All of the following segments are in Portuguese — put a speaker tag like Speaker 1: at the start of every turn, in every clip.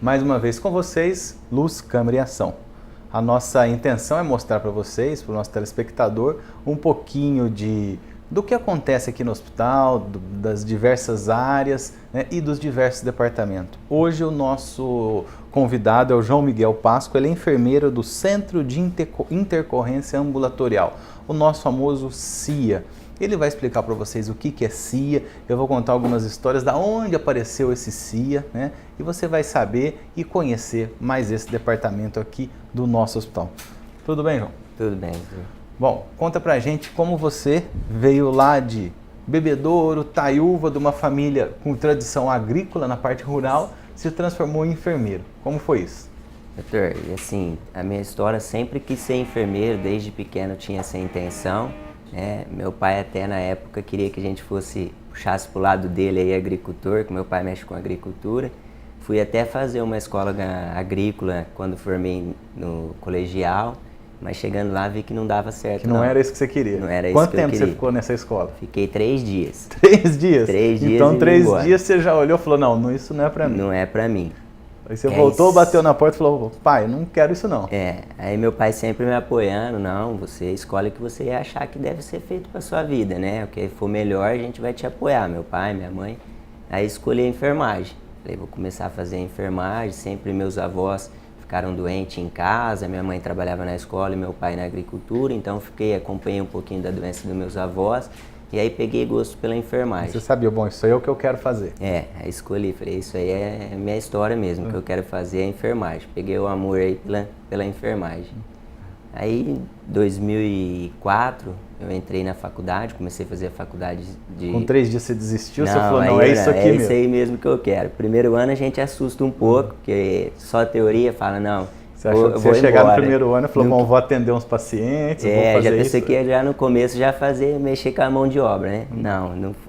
Speaker 1: Mais uma vez com vocês, Luz, Câmera e Ação. A nossa intenção é mostrar para vocês, para o nosso telespectador, um pouquinho do que acontece aqui no hospital, das diversas áreas, né, e dos diversos departamentos. Hoje o nosso convidado é o João Miguel Pasco, ele é enfermeiro do Centro de Intercorrência Ambulatorial, o nosso famoso CIA. Ele vai explicar para vocês o que é CIA, eu vou contar algumas histórias da onde apareceu esse CIA, né? E você vai saber e conhecer mais esse departamento aqui do nosso hospital. Tudo bem, João?
Speaker 2: Tudo bem.
Speaker 1: Bom, conta pra gente como você veio lá de Bebedouro, Taiúva, de uma família com tradição agrícola na parte rural, se transformou em enfermeiro. Como foi isso?
Speaker 2: Doutor, e assim, a minha história sempre quis ser enfermeiro, desde pequeno tinha essa intenção. Meu pai até na época queria que a gente puxasse pro lado dele aí agricultor, que meu pai mexe com agricultura. Fui até fazer uma escola agrícola quando formei no colegial, mas chegando lá vi que não dava certo.
Speaker 1: Que não era isso que você queria.
Speaker 2: Não era isso
Speaker 1: Quanto
Speaker 2: que eu
Speaker 1: tempo
Speaker 2: queria.
Speaker 1: você ficou nessa escola?
Speaker 2: Fiquei 3 dias.
Speaker 1: 3 dias?
Speaker 2: 3 dias.
Speaker 1: Então
Speaker 2: e
Speaker 1: 3 dias você já olhou e falou, não, isso não é pra mim.
Speaker 2: Não é pra mim.
Speaker 1: Aí você voltou, bateu na porta e falou, pai, não quero isso não.
Speaker 2: Aí meu pai sempre me apoiando, não, você escolhe o que você achar que deve ser feito pra sua vida, né? O que for melhor a gente vai te apoiar, meu pai, minha mãe. Aí escolhi a enfermagem. Falei, vou começar a fazer a enfermagem, sempre meus avós ficaram doentes em casa, minha mãe trabalhava na escola e meu pai na agricultura, então acompanhei um pouquinho da doença dos meus avós. E aí peguei gosto pela enfermagem.
Speaker 1: Você sabia, bom, isso aí é o que eu quero fazer.
Speaker 2: Aí escolhi, falei, isso aí é a minha história mesmo, o que eu quero fazer é a enfermagem. Peguei o amor aí pela enfermagem. Aí em 2004 eu entrei na faculdade, comecei a fazer a faculdade de...
Speaker 1: Com 3 dias você desistiu,
Speaker 2: não,
Speaker 1: você falou, não, é isso aqui mesmo.
Speaker 2: É isso aí mesmo que eu quero. Primeiro ano a gente assusta um pouco, porque só a teoria fala, não...
Speaker 1: Você achou que você ia chegar no primeiro ano e falou, bom, vou atender uns pacientes, vou fazer
Speaker 2: já
Speaker 1: isso.
Speaker 2: pensei que ia já no começo já mexer com a mão de obra, né?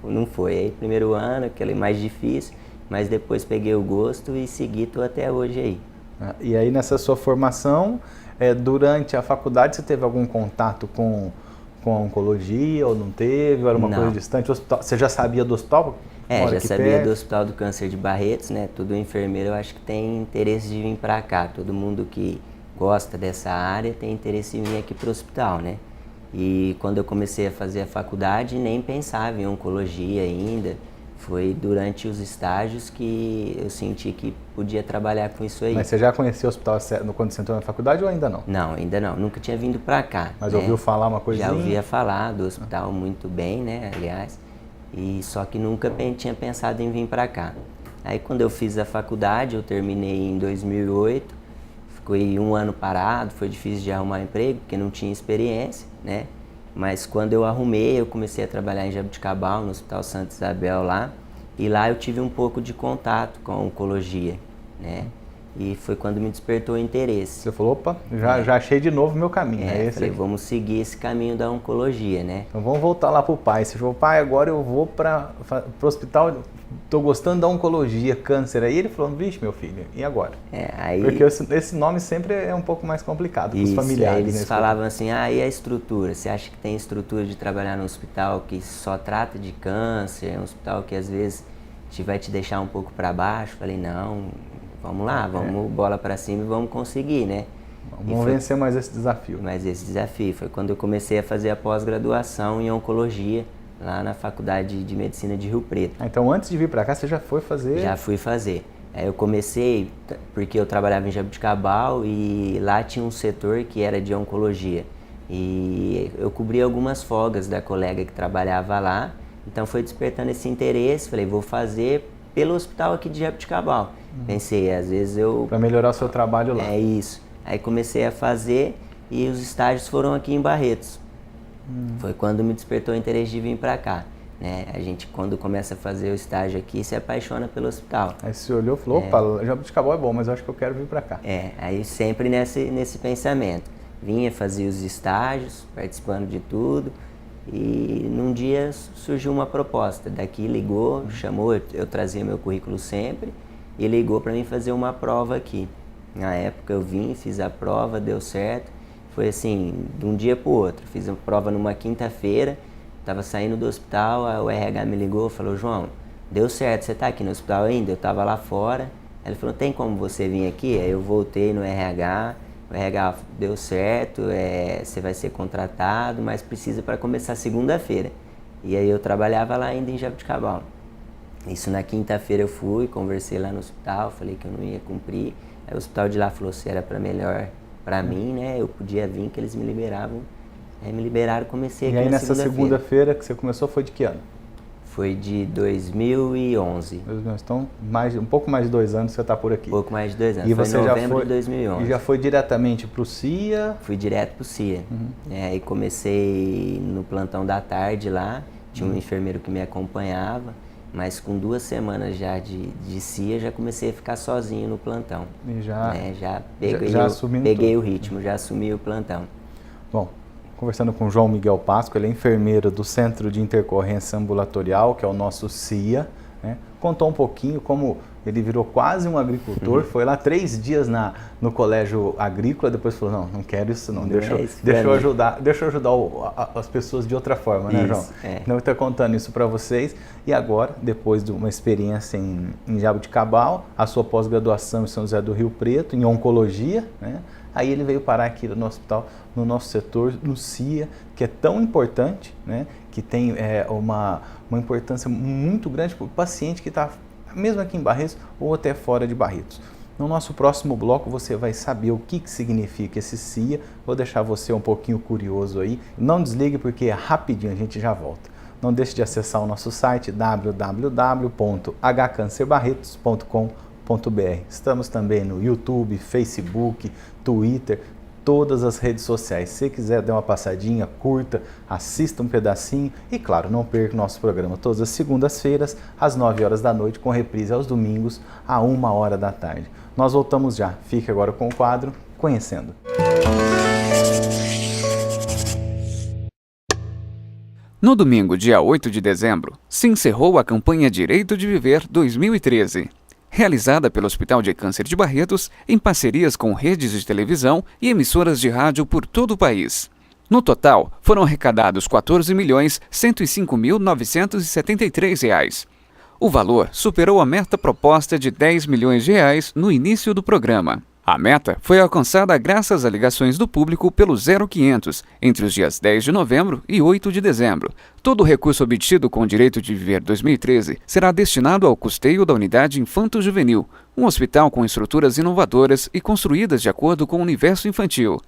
Speaker 2: Não foi. Aí primeiro ano, aquele mais difícil, mas depois peguei o gosto e segui, tô até hoje aí.
Speaker 1: E aí nessa sua formação, durante a faculdade, você teve algum contato com a oncologia ou não teve? Ou era uma coisa distante? Você já sabia do hospital?
Speaker 2: Já sabia do Hospital do Câncer de Barretos, né? Todo enfermeiro eu acho que tem interesse de vir para cá. Todo mundo que gosta dessa área tem interesse em vir aqui para o hospital, né? E quando eu comecei a fazer a faculdade, nem pensava em oncologia ainda. Foi durante os estágios que eu senti que podia trabalhar com isso aí.
Speaker 1: Mas você já conhecia o hospital quando você entrou na faculdade ou ainda não?
Speaker 2: Não, ainda não. Nunca tinha vindo para cá.
Speaker 1: Mas ouviu falar uma coisinha?
Speaker 2: Já ouvia falar do hospital muito bem, né? Aliás. E só que nunca tinha pensado em vir para cá. Aí quando eu fiz a faculdade, eu terminei em 2008, fiquei 1 ano parado, foi difícil de arrumar emprego, porque não tinha experiência, né? Mas quando eu arrumei, eu comecei a trabalhar em Jabuticabal, no Hospital Santa Isabel lá, e lá eu tive um pouco de contato com a oncologia, né? E foi quando me despertou o interesse.
Speaker 1: Você falou, opa, já achei de novo o meu caminho.
Speaker 2: Falei, vamos seguir esse caminho da oncologia, né?
Speaker 1: Então vamos voltar lá pro pai. Você falou, pai, agora eu vou para o hospital, tô gostando da oncologia, câncer. Aí ele falou, vixe, meu filho, e agora? Porque esse nome sempre é um pouco mais complicado para os familiares.
Speaker 2: Eles falavam assim, e a estrutura? Você acha que tem estrutura de trabalhar num hospital que só trata de câncer? É um hospital que às vezes vai te deixar um pouco para baixo? Falei, não... Vamos lá, vamos bola para cima e vamos conseguir, né?
Speaker 1: Vamos vencer mais esse desafio.
Speaker 2: Foi quando eu comecei a fazer a pós-graduação em oncologia, lá na Faculdade de Medicina de Rio Preto.
Speaker 1: Então antes de vir para cá, você já foi fazer?
Speaker 2: Já fui fazer. Eu comecei porque eu trabalhava em Jabuticabal e lá tinha um setor que era de oncologia. E eu cobri algumas folgas da colega que trabalhava lá, então foi despertando esse interesse, falei, vou fazer pelo hospital aqui de Jabuticabal. Pensei, às vezes
Speaker 1: para melhorar o seu trabalho lá.
Speaker 2: É isso. Aí comecei a fazer e os estágios foram aqui em Barretos. Foi quando me despertou o interesse de vir para cá. Né? A gente, quando começa a fazer o estágio aqui, se apaixona pelo hospital.
Speaker 1: Aí você olhou e falou, opa, Jabuticabal é bom, mas eu acho que eu quero vir para cá.
Speaker 2: Aí sempre nesse pensamento. Vinha, fazia os estágios, participando de tudo. E num dia surgiu uma proposta. Daqui ligou, chamou, eu trazia meu currículo sempre. E ligou para mim fazer uma prova aqui. Na época eu vim, fiz a prova, deu certo. Foi assim, de um dia para o outro. Fiz a prova numa quinta-feira, estava saindo do hospital, o RH me ligou e falou, João, deu certo, você está aqui no hospital ainda? Eu estava lá fora. Aí ele falou, tem como você vir aqui? Aí eu voltei no RH, o RH deu certo, você vai ser contratado, mas precisa para começar segunda-feira. E aí eu trabalhava lá ainda em Jaboticabal. Isso na quinta-feira eu fui, conversei lá no hospital, falei que eu não ia cumprir. Aí o hospital de lá falou se era para melhor para mim, né? Eu podia vir, que eles me liberavam. Aí me liberaram, comecei aqui na segunda-feira.
Speaker 1: E aí nessa segunda-feira que você começou foi de que ano?
Speaker 2: Foi de 2011.
Speaker 1: Então, um pouco mais de 2 anos você está por aqui.
Speaker 2: Um pouco mais de 2 anos,
Speaker 1: e
Speaker 2: foi
Speaker 1: você
Speaker 2: em novembro
Speaker 1: já foi,
Speaker 2: de 2011.
Speaker 1: E já foi diretamente para o CIA?
Speaker 2: Fui direto para o CIA. Aí comecei no plantão da tarde lá, tinha um enfermeiro que me acompanhava, mas com 2 semanas já de CIA, já comecei a ficar sozinho no plantão.
Speaker 1: E já,
Speaker 2: já
Speaker 1: peguei
Speaker 2: o ritmo, já assumi o plantão.
Speaker 1: Bom, conversando com o João Miguel Pasco, ele é enfermeiro do Centro de Intercorrência Ambulatorial, que é o nosso CIA, né? Contou um pouquinho como ele virou quase um agricultor, foi lá 3 dias no colégio agrícola, depois falou, não quero isso não, deixa eu ajudar as pessoas de outra forma, né, João? Então eu estou contando isso para vocês. E agora, depois de uma experiência em Jaboticabal, a sua pós-graduação em São José do Rio Preto, em oncologia, né? Aí ele veio parar aqui no hospital, no nosso setor, no CIA, que é tão importante, né? Que tem uma importância muito grande para o paciente que está mesmo aqui em Barretos ou até fora de Barretos. No nosso próximo bloco você vai saber o que significa esse CIA. Vou deixar você um pouquinho curioso aí. Não desligue porque rapidinho a gente já volta. Não deixe de acessar o nosso site www.hcancerbarretos.com.br. Estamos também no YouTube, Facebook, Twitter, todas as redes sociais. Se quiser dar uma passadinha, curta, assista um pedacinho e, claro, não perca o nosso programa todas as segundas-feiras, às 9 horas da noite, com reprise aos domingos, à 1 hora da tarde. Nós voltamos já. Fique agora com o quadro Conhecendo.
Speaker 3: No domingo, dia 8 de dezembro, se encerrou a campanha Direito de Viver 2013. Realizada pelo Hospital de Câncer de Barretos, em parcerias com redes de televisão e emissoras de rádio por todo o país. No total, foram arrecadados R$ 14.105.973. O valor superou a meta proposta de R$ 10 milhões no início do programa. A meta foi alcançada graças a ligações do público pelo 0500, entre os dias 10 de novembro e 8 de dezembro. Todo o recurso obtido com o Direito de Viver 2013 será destinado ao custeio da unidade infanto-juvenil, um hospital com estruturas inovadoras e construídas de acordo com o universo infantil.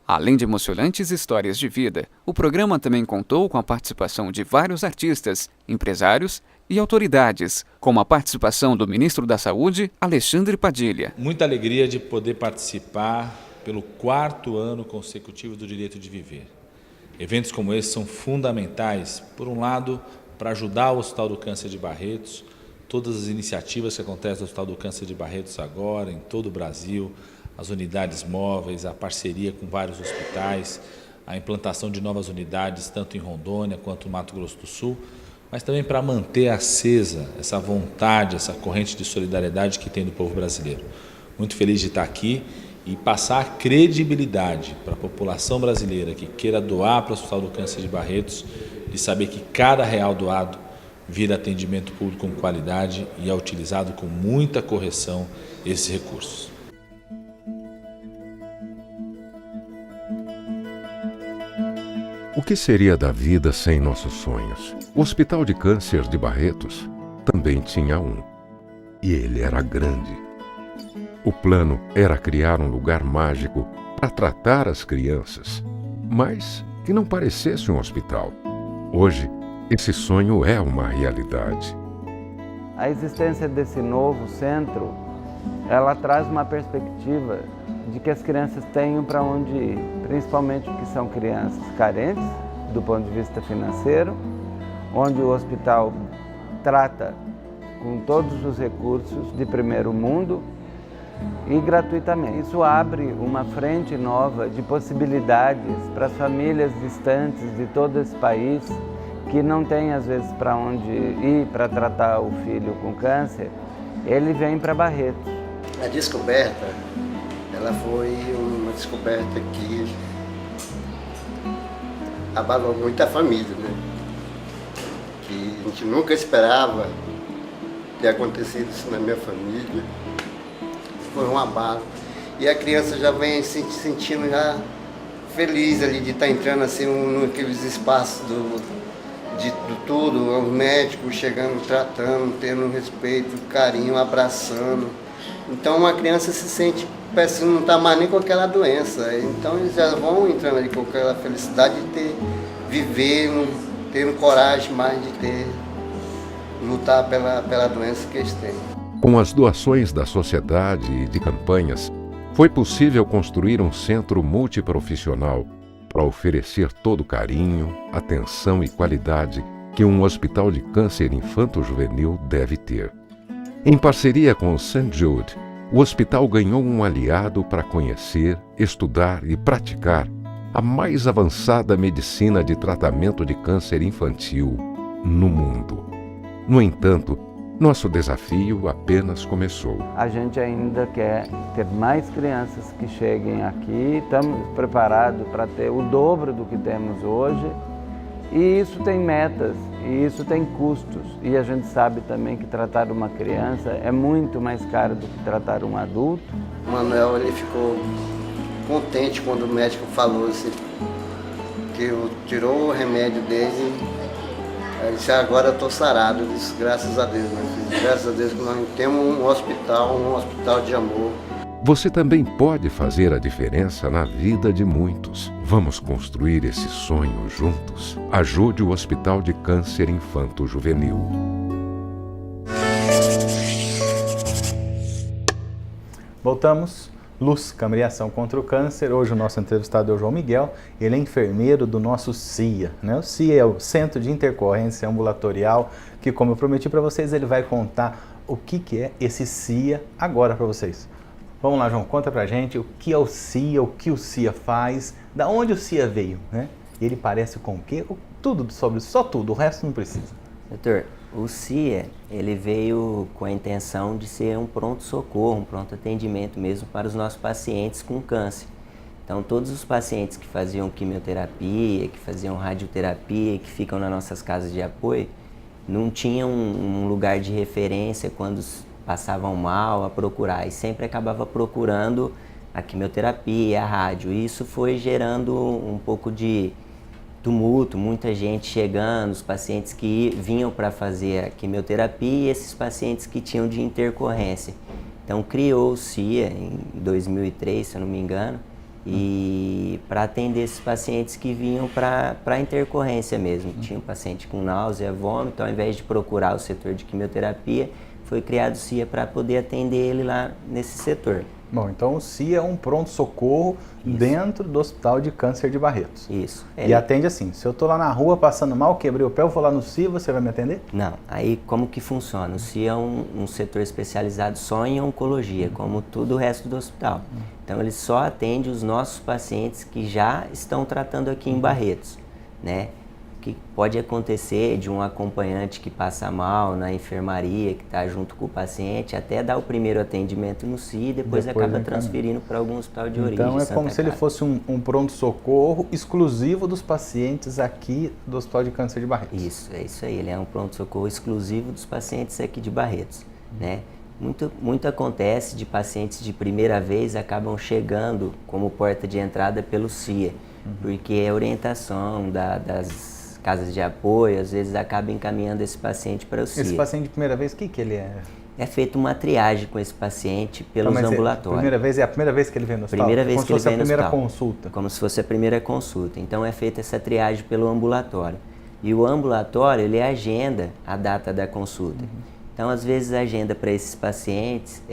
Speaker 3: Além de emocionantes histórias de vida, o programa também contou com a participação de vários artistas, empresários e autoridades, como a participação do ministro da Saúde, Alexandre Padilha.
Speaker 4: Muita alegria de poder participar pelo 4º ano consecutivo do Direito de Viver. Eventos como esse são fundamentais, por um lado, para ajudar o Hospital do Câncer de Barretos, todas as iniciativas que acontecem no Hospital do Câncer de Barretos agora, em todo o Brasil, as unidades móveis, a parceria com vários hospitais, a implantação de novas unidades, tanto em Rondônia quanto no Mato Grosso do Sul, mas também para manter acesa essa vontade, essa corrente de solidariedade que tem do povo brasileiro. Muito feliz de estar aqui e passar a credibilidade para a população brasileira que queira doar para o Hospital do Câncer de Barretos, de saber que cada real doado vira atendimento público com qualidade e é utilizado com muita correção esses recursos.
Speaker 5: O que seria da vida sem nossos sonhos? O Hospital de Câncer de Barretos também tinha um. E ele era grande. O plano era criar um lugar mágico para tratar as crianças, mas que não parecesse um hospital. Hoje, esse sonho é uma realidade.
Speaker 6: A existência desse novo centro, ela traz uma perspectiva de que as crianças tenham para onde ir, principalmente porque são crianças carentes do ponto de vista financeiro, onde o hospital trata com todos os recursos de primeiro mundo e gratuitamente. Isso abre uma frente nova de possibilidades para as famílias distantes de todo esse país que não tem às vezes para onde ir para tratar o filho com câncer, ele vem para Barretos.
Speaker 7: A descoberta, ela foi uma descoberta que abalou muito a família, né? Que a gente nunca esperava ter acontecido isso na minha família. foi um abalo. E a criança já vem se sentindo já feliz ali de estar entrando assim naqueles espaços de tudo, os médicos chegando, tratando, tendo respeito, carinho, abraçando. Então uma criança se sente, parece que não está mais nem com aquela doença. Então eles já vão entrando ali com aquela felicidade de viver, ter coragem mais de lutar pela doença que eles têm.
Speaker 5: Com as doações da sociedade e de campanhas, foi possível construir um centro multiprofissional para oferecer todo o carinho, atenção e qualidade que um hospital de câncer infanto-juvenil deve ter. Em parceria com o St. Jude, o hospital ganhou um aliado para conhecer, estudar e praticar a mais avançada medicina de tratamento de câncer infantil no mundo. No entanto, nosso desafio apenas começou.
Speaker 6: A gente ainda quer ter mais crianças que cheguem aqui, estamos preparados para ter o dobro do que temos hoje. E isso tem metas, e isso tem custos. E a gente sabe também que tratar uma criança é muito mais caro do que tratar um adulto.
Speaker 7: O Manuel ele ficou contente quando o médico falou assim, que tirou o remédio dele. Ele disse, agora eu estou sarado. Eu disse, graças a Deus, meu filho. Graças a Deus que nós temos um hospital de amor.
Speaker 5: Você também pode fazer a diferença na vida de muitos. Vamos construir esse sonho juntos. Ajude o Hospital de Câncer Infanto-Juvenil.
Speaker 1: Voltamos. Luz, Câmara e Ação contra o Câncer. Hoje o nosso entrevistado é o João Miguel, ele é enfermeiro do nosso CIA, né? O CIA é o Centro de Intercorrência Ambulatorial, que, como eu prometi para vocês, ele vai contar o que é esse CIA agora para vocês. Vamos lá, João, conta pra gente o que é o CIA, o que o CIA faz, da onde o CIA veio, né? E ele parece com o quê? Tudo sobre, só tudo, o resto não precisa.
Speaker 2: Doutor, o CIA, ele veio com a intenção de ser um pronto-socorro, um pronto atendimento mesmo para os nossos pacientes com câncer. Então, todos os pacientes que faziam quimioterapia, que faziam radioterapia, que ficam nas nossas casas de apoio, não tinham um lugar de referência quando passavam mal a procurar, e sempre acabava procurando a quimioterapia, a rádio. E isso foi gerando um pouco de tumulto, muita gente chegando, os pacientes que vinham para fazer a quimioterapia e esses pacientes que tinham de intercorrência. Então criou o CIA em 2003, se eu não me engano, e para atender esses pacientes que vinham para intercorrência mesmo. Tinha um paciente com náusea, vômito, ao invés de procurar o setor de quimioterapia, foi criado o CIA para poder atender ele lá nesse setor.
Speaker 1: Bom, então o CIA é um pronto-socorro dentro do Hospital de Câncer de Barretos.
Speaker 2: Isso.
Speaker 1: E atende assim, se eu estou lá na rua passando mal, quebrei o pé, eu vou lá no CIA, você vai me atender?
Speaker 2: Não, aí como que funciona? O CIA é um setor especializado só em oncologia, como todo o resto do hospital. Então ele só atende os nossos pacientes que já estão tratando aqui em Barretos, né? O que pode acontecer de um acompanhante que passa mal na enfermaria, que está junto com o paciente, até dar o primeiro atendimento no CIA e depois acaba transferindo para algum hospital de origem.
Speaker 1: Então é como se ele fosse um pronto-socorro exclusivo dos pacientes aqui do Hospital de Câncer de Barretos.
Speaker 2: Isso, é isso aí. Ele é um pronto-socorro exclusivo dos pacientes aqui de Barretos, né? Muito acontece de pacientes de primeira vez acabam chegando como porta de entrada pelo CIA, porque é orientação das casas de apoio, às vezes acaba encaminhando esse paciente para o CIA.
Speaker 1: Esse paciente de primeira vez, o que ele é?
Speaker 2: É feita uma triagem com esse paciente pelos ambulatórios.
Speaker 1: Primeira vez é a primeira vez que ele vem no hospital?
Speaker 2: Primeira vez que ele vem no hospital.
Speaker 1: Como se fosse a primeira consulta?
Speaker 2: Como se fosse a primeira consulta. Então é feita essa triagem pelo ambulatório. E o ambulatório, ele agenda a data da consulta. Então, às vezes, a agenda para esses pacientes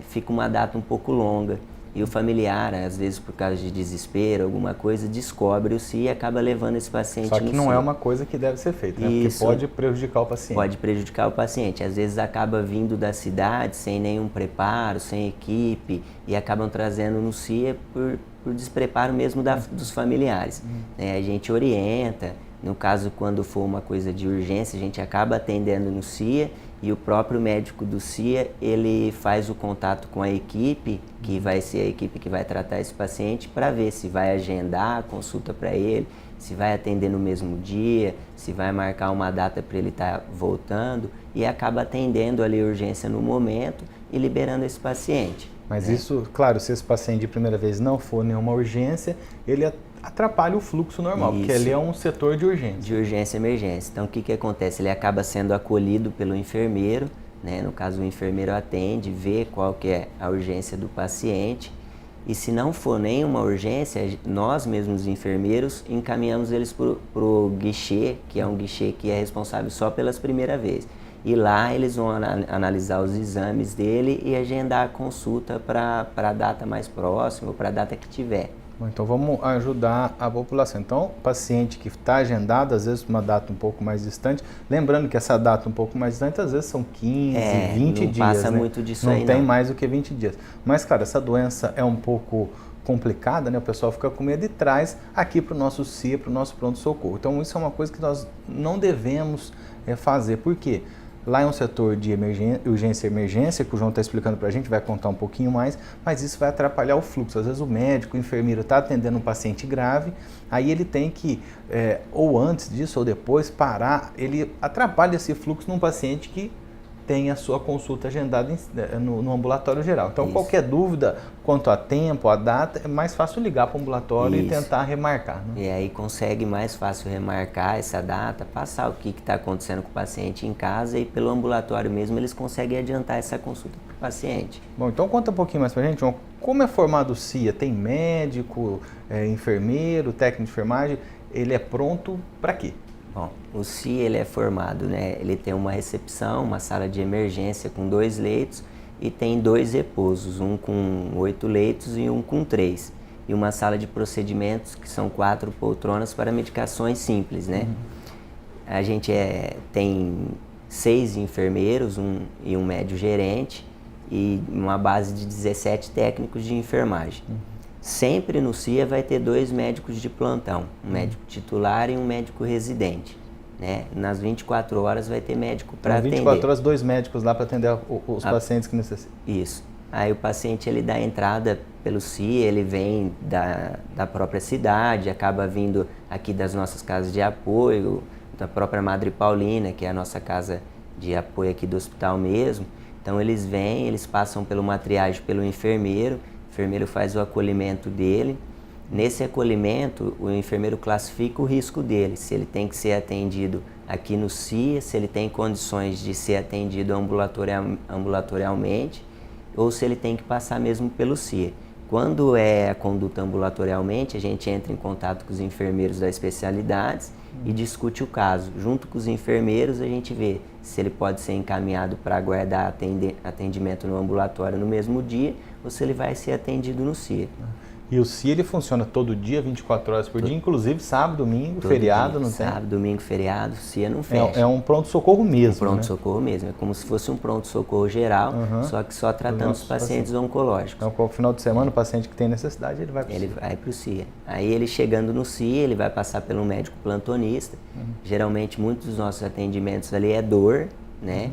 Speaker 2: fica uma data um pouco longa. E o familiar, às vezes por causa de desespero, alguma coisa, descobre o CIA e acaba levando esse paciente no CIA.
Speaker 1: Só que não é uma coisa que deve ser feita, né? Porque pode prejudicar o paciente.
Speaker 2: Pode prejudicar o paciente. Às vezes acaba vindo da cidade sem nenhum preparo, sem equipe, e acabam trazendo no CIA por despreparo mesmo dos familiares. A gente orienta, no caso quando for uma coisa de urgência, a gente acaba atendendo no CIA, e o próprio médico do CIA, ele faz o contato com a equipe, que vai ser a equipe que vai tratar esse paciente, para ver se vai agendar a consulta para ele, se vai atender no mesmo dia, se vai marcar uma data para ele estar voltando, e acaba atendendo ali a urgência no momento e liberando esse paciente.
Speaker 1: Mas isso, claro, se esse paciente de primeira vez não for nenhuma urgência, ele atrapalha o fluxo normal, porque ali é um setor de urgência.
Speaker 2: De urgência e emergência. Então, o que acontece? Ele acaba sendo acolhido pelo enfermeiro, né? No caso, o enfermeiro atende, vê qual que é a urgência do paciente, e se não for nenhuma urgência, nós mesmos enfermeiros encaminhamos eles para o guichê, que é um guichê que é responsável só pelas primeiras vezes. E lá eles vão analisar os exames dele e agendar a consulta para a data mais próxima ou para a data que tiver.
Speaker 1: Bom, então vamos ajudar a população. Então, o paciente que está agendado, às vezes uma data um pouco mais distante, lembrando que essa data um pouco mais distante, às vezes são 15, 20 dias. Não
Speaker 2: passa muito disso aí,
Speaker 1: não tem mais do que 20 dias. Mas, cara, essa doença é um pouco complicada, né? O pessoal fica com medo e traz aqui para o nosso CIA, para o nosso pronto-socorro. Então, isso é uma coisa que nós não devemos fazer. Por quê? Lá é um setor de urgência e emergência, que o João está explicando para a gente, vai contar um pouquinho mais, mas isso vai atrapalhar o fluxo. Às vezes o médico, o enfermeiro está atendendo um paciente grave, aí ele tem que, ou antes disso ou depois, parar, ele atrapalha esse fluxo num paciente que tem a sua consulta agendada no ambulatório geral. Então, qualquer dúvida quanto a tempo, a data, é mais fácil ligar para o ambulatório e tentar remarcar. Né?
Speaker 2: E aí consegue mais fácil remarcar essa data, passar o que está acontecendo com o paciente em casa e pelo ambulatório mesmo eles conseguem adiantar essa consulta para o paciente.
Speaker 1: Bom, então conta um pouquinho mais para a gente, João, como é formado o CIA? Tem médico, enfermeiro, técnico de enfermagem, ele é pronto para quê?
Speaker 2: Bom, o CIA ele é formado, né? Ele tem uma recepção, uma sala de emergência com 2 leitos e tem 2 repousos, um com 8 leitos e um com 3. E uma sala de procedimentos que são 4 poltronas para medicações simples, né? A gente tem 6 enfermeiros e um médico gerente e uma base de 17 técnicos de enfermagem. Sempre no CIA vai ter 2 médicos de plantão, um médico titular e um médico residente. Né? Nas 24 horas vai ter médico para atender.
Speaker 1: 24 horas, 2 médicos lá para atender os pacientes que necessitam.
Speaker 2: Isso. Aí o paciente ele dá entrada pelo CIA, ele vem da própria cidade, acaba vindo aqui das nossas casas de apoio, da própria Madre Paulina, que é a nossa casa de apoio aqui do hospital mesmo. Então eles vêm, eles passam por uma triagem pelo enfermeiro, o enfermeiro faz o acolhimento dele. Nesse acolhimento, o enfermeiro classifica o risco dele, se ele tem que ser atendido aqui no CIA, se ele tem condições de ser atendido ambulatorialmente, ou se ele tem que passar mesmo pelo CIA. Quando é a conduta ambulatorialmente, a gente entra em contato com os enfermeiros das especialidades e discute o caso. Junto com os enfermeiros, a gente vê se ele pode ser encaminhado para aguardar atendimento no ambulatório no mesmo dia ou se ele vai ser atendido no CIA.
Speaker 1: E o CIA ele funciona todo dia, 24 horas por dia, inclusive sábado, domingo,
Speaker 2: todo
Speaker 1: feriado,
Speaker 2: dia,
Speaker 1: não tem?
Speaker 2: Sábado, domingo, feriado, o CIA não fecha.
Speaker 1: É um pronto-socorro mesmo,
Speaker 2: pronto-socorro mesmo, é como se fosse um pronto-socorro geral, só que só tratando os pacientes oncológicos.
Speaker 1: Então, no final de semana, o paciente que tem necessidade, ele vai para o CIA.
Speaker 2: Ele vai para o CIA. Aí ele chegando no CIA, ele vai passar pelo médico plantonista. Geralmente, muitos dos nossos atendimentos ali é dor, né?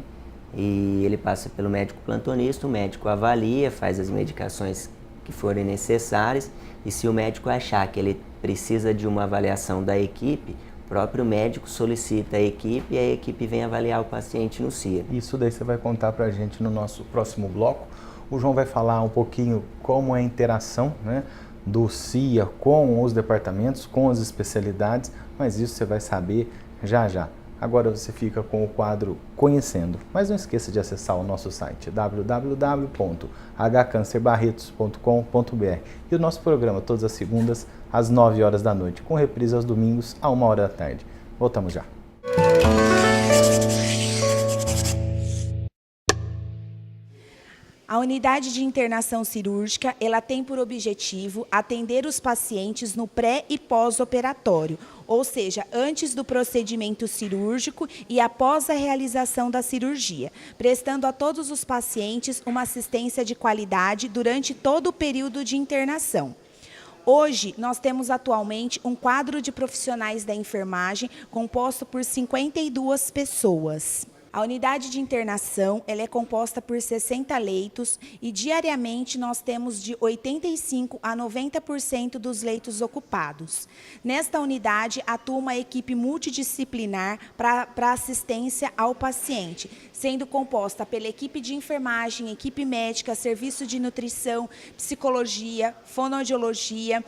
Speaker 2: E ele passa pelo médico plantonista, o médico avalia, faz as medicações que forem necessárias, e se o médico achar que ele precisa de uma avaliação da equipe, o próprio médico solicita a equipe e a equipe vem avaliar o paciente no CIA.
Speaker 1: Isso daí você vai contar para a gente no nosso próximo bloco. O João vai falar um pouquinho como é a interação, né, do CIA com os departamentos, com as especialidades, mas isso você vai saber já já. Agora você fica com o quadro Conhecendo, mas não esqueça de acessar o nosso site www.hcancerbarretos.com.br e o nosso programa todas as segundas às 9 horas da noite, com reprise aos domingos à 1 hora da tarde. Voltamos já.
Speaker 8: A unidade de internação cirúrgica, ela tem por objetivo atender os pacientes no pré e pós-operatório, ou seja, antes do procedimento cirúrgico e após a realização da cirurgia, prestando a todos os pacientes uma assistência de qualidade durante todo o período de internação. Hoje, nós temos atualmente um quadro de profissionais da enfermagem composto por 52 pessoas. A unidade de internação ela é composta por 60 leitos e diariamente nós temos de 85% a 90% dos leitos ocupados. Nesta unidade atua uma equipe multidisciplinar para assistência ao paciente, sendo composta pela equipe de enfermagem, equipe médica, serviço de nutrição, psicologia, fonoaudiologia,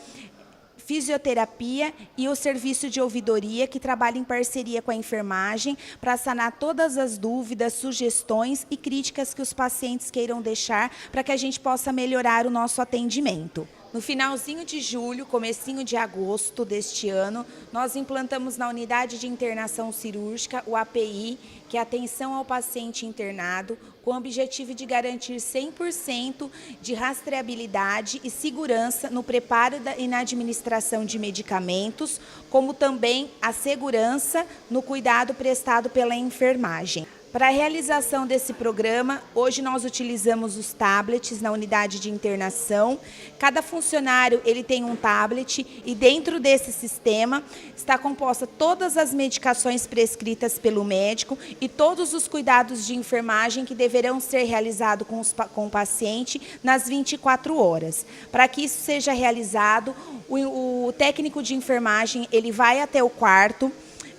Speaker 8: fisioterapia e o serviço de ouvidoria, que trabalha em parceria com a enfermagem para sanar todas as dúvidas, sugestões e críticas que os pacientes queiram deixar para que a gente possa melhorar o nosso atendimento. No finalzinho de julho, comecinho de agosto deste ano, nós implantamos na unidade de internação cirúrgica o API, que é atenção ao paciente internado, com o objetivo de garantir 100% de rastreabilidade e segurança no preparo e na administração de medicamentos, como também a segurança no cuidado prestado pela enfermagem. Para a realização desse programa, hoje nós utilizamos os tablets na unidade de internação. Cada funcionário ele tem um tablet e dentro desse sistema está composta todas as medicações prescritas pelo médico e todos os cuidados de enfermagem que deverão ser realizados com o paciente nas 24 horas. Para que isso seja realizado, o técnico de enfermagem ele vai até o quarto,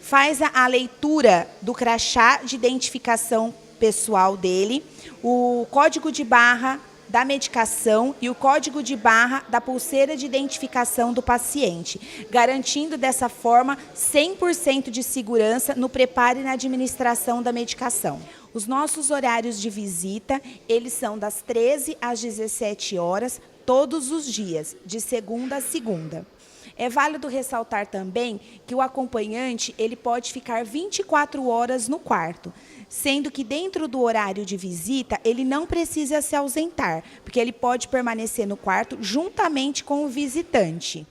Speaker 8: faz a leitura do crachá de identificação pessoal dele, o código de barra da medicação e o código de barra da pulseira de identificação do paciente, garantindo dessa forma 100% de segurança no preparo e na administração da medicação. Os nossos horários de visita, eles são das 13 às 17 horas, todos os dias, de segunda a segunda. É válido ressaltar também que o acompanhante ele pode ficar 24 horas no quarto, sendo que dentro do horário de visita ele não precisa se ausentar, porque ele pode permanecer no quarto juntamente com o visitante.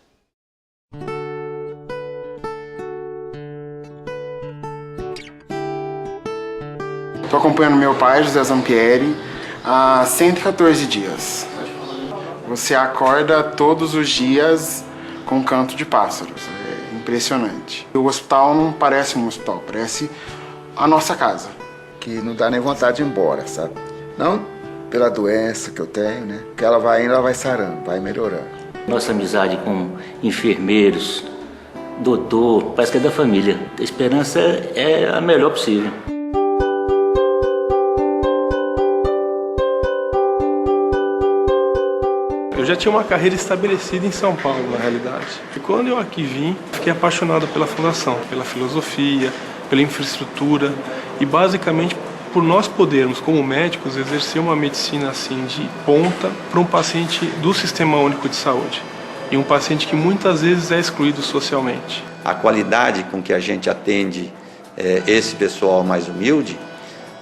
Speaker 9: Estou acompanhando meu pai, José Zampieri, há 114 dias. Você acorda todos os dias com um canto de pássaros, é impressionante. O hospital não parece um hospital, parece a nossa casa.
Speaker 10: Que não dá nem vontade de ir embora, sabe? Não pela doença que eu tenho, né? Que ela vai indo, ela vai sarando, vai melhorando.
Speaker 11: Nossa amizade com enfermeiros, doutor, parece que é da família. A esperança é a melhor possível.
Speaker 12: Eu já tinha uma carreira estabelecida em São Paulo, na realidade. E quando eu aqui vim, fiquei apaixonado pela fundação, pela filosofia, pela infraestrutura e basicamente por nós podermos, como médicos, exercer uma medicina assim de ponta para um paciente do Sistema Único de Saúde. E um paciente que muitas vezes é excluído socialmente.
Speaker 13: A qualidade com que a gente atende esse pessoal mais humilde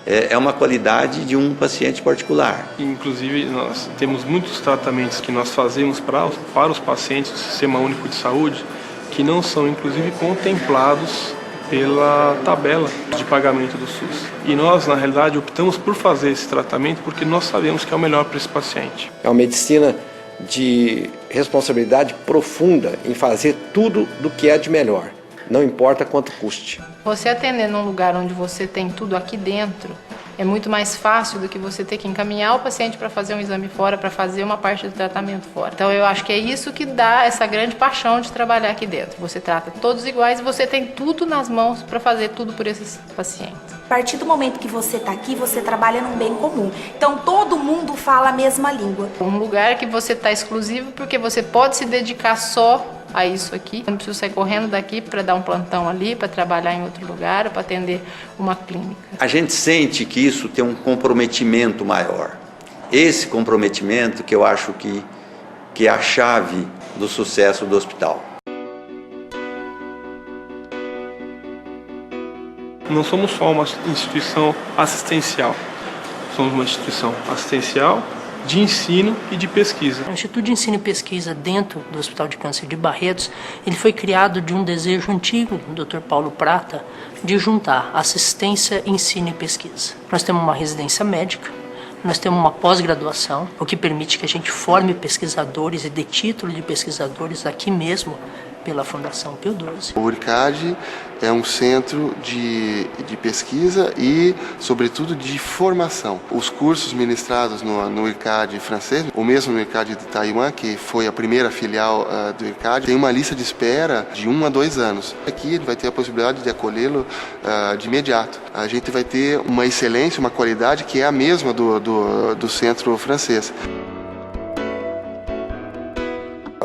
Speaker 13: é uma qualidade de um paciente particular.
Speaker 12: Inclusive, nós temos muitos tratamentos que nós fazemos para os pacientes do Sistema Único de Saúde que não são, inclusive, contemplados pela tabela de pagamento do SUS. E nós, na realidade, optamos por fazer esse tratamento porque nós sabemos que é o melhor para esse paciente.
Speaker 14: É uma medicina de responsabilidade profunda em fazer tudo do que é de melhor. Não importa quanto custe.
Speaker 15: Você atender num lugar onde você tem tudo aqui dentro é muito mais fácil do que você ter que encaminhar o paciente para fazer um exame fora, para fazer uma parte do tratamento fora. Então eu acho que é isso que dá essa grande paixão de trabalhar aqui dentro. Você trata todos iguais e você tem tudo nas mãos para fazer tudo por esses pacientes.
Speaker 8: A partir do momento que você está aqui, você trabalha num bem comum. Então todo mundo fala a mesma língua.
Speaker 15: Um lugar que você está exclusivo porque você pode se dedicar só a isso aqui. Eu não preciso sair correndo daqui para dar um plantão ali, para trabalhar em outro lugar, para atender uma clínica.
Speaker 13: A gente sente que isso tem um comprometimento maior. Esse comprometimento que eu acho que é a chave do sucesso do hospital.
Speaker 12: Não somos só uma instituição assistencial, somos uma instituição assistencial, de ensino e de pesquisa.
Speaker 16: O Instituto de Ensino e Pesquisa dentro do Hospital de Câncer de Barretos, ele foi criado de um desejo antigo do Dr. Paulo Prata de juntar assistência, ensino e pesquisa. Nós temos uma residência médica, nós temos uma pós-graduação, o que permite que a gente forme pesquisadores e dê título de pesquisadores aqui mesmo pela Fundação Pio XII.
Speaker 17: O IRCAD é um centro de pesquisa e, sobretudo, de formação. Os cursos ministrados no IRCAD francês, o mesmo no IRCAD de Taiwan, que foi a primeira filial do IRCAD, tem uma lista de espera de 1 a 2 anos. Aqui vai ter a possibilidade de acolhê-lo de imediato. A gente vai ter uma excelência, uma qualidade que é a mesma do centro francês.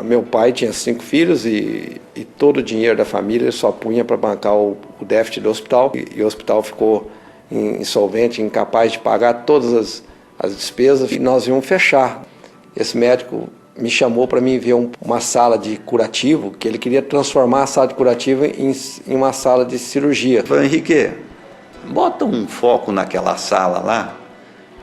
Speaker 14: Meu pai tinha 5 filhos e todo o dinheiro da família ele só punha para bancar o déficit do hospital. E o hospital ficou insolvente, incapaz de pagar todas as despesas e nós íamos fechar. Esse médico me chamou para mim ver uma sala de curativo, que ele queria transformar a sala de curativo em uma sala de cirurgia.
Speaker 13: Eu falei, Henrique, bota um foco naquela sala lá,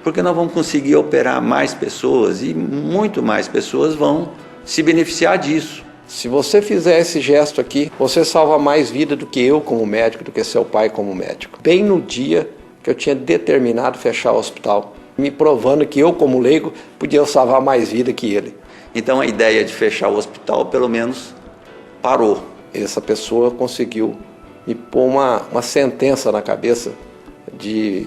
Speaker 13: porque nós vamos conseguir operar mais pessoas e muito mais pessoas vão se beneficiar disso.
Speaker 14: Se você fizer esse gesto aqui, você salva mais vida do que eu como médico, do que seu pai como médico. Bem no dia que eu tinha determinado fechar o hospital, me provando que eu como leigo podia salvar mais vida que ele.
Speaker 13: Então a ideia de fechar o hospital pelo menos parou.
Speaker 14: Essa pessoa conseguiu me pôr uma sentença na cabeça de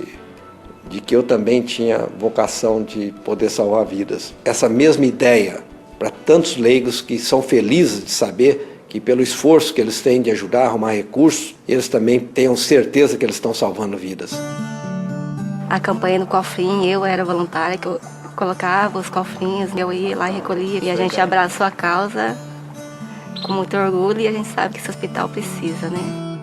Speaker 14: que eu também tinha vocação de poder salvar vidas. Essa mesma ideia para tantos leigos que são felizes de saber que pelo esforço que eles têm de ajudar a arrumar recursos, eles também tenham certeza que eles estão salvando vidas.
Speaker 18: A campanha do cofrinho, eu era voluntária, que eu colocava os cofrinhos, eu ia lá e recolhia, e a gente abraçou a causa com muito orgulho, e a gente sabe que esse hospital precisa, né?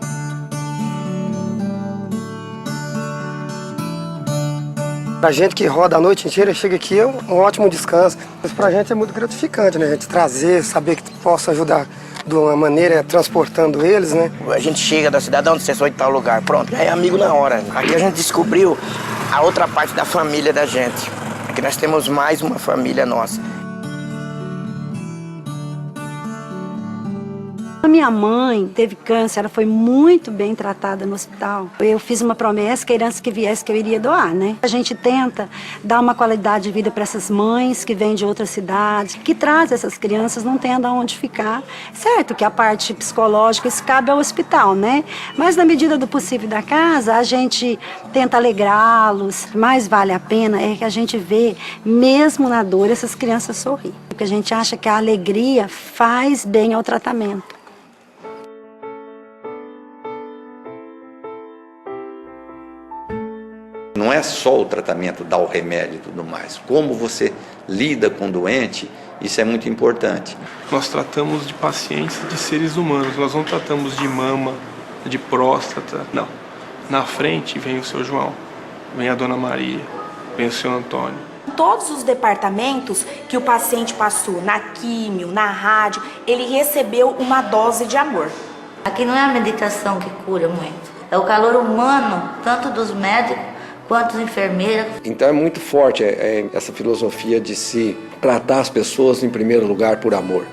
Speaker 19: A gente que roda a noite inteira, chega aqui, é um ótimo descanso. Mas pra gente é muito gratificante, né? A gente trazer, saber que possa ajudar de uma maneira, transportando eles, né?
Speaker 20: A gente chega da cidade, onde você foi de tal lugar, pronto, é amigo na hora. Aqui a gente descobriu a outra parte da família da gente. Aqui nós temos mais uma família nossa.
Speaker 21: A minha mãe teve câncer, ela foi muito bem tratada no hospital. Eu fiz uma promessa que a herança que viesse que eu iria doar, né? A gente tenta dar uma qualidade de vida para essas mães que vêm de outras cidades, que trazem essas crianças, não tem onde ficar. Certo que a parte psicológica, isso cabe ao hospital, né? Mas na medida do possível da casa, a gente tenta alegrá-los. Mais vale a pena é que a gente vê, mesmo na dor, essas crianças sorrir. Porque a gente acha que a alegria faz bem ao tratamento.
Speaker 13: Não é só o tratamento, dar o remédio e tudo mais. Como você lida com o doente, isso é muito importante.
Speaker 12: Nós tratamos de pacientes, de seres humanos. Nós não tratamos de mama, de próstata, não. Na frente vem o seu João, vem a dona Maria, vem o seu Antônio.
Speaker 8: Todos os departamentos que o paciente passou, na químio, na rádio, ele recebeu uma dose de amor.
Speaker 22: Aqui não é a medicação que cura muito, é o calor humano, tanto dos médicos quanto dos enfermeiros.
Speaker 14: Então é muito forte essa filosofia de se tratar as pessoas em primeiro lugar por amor.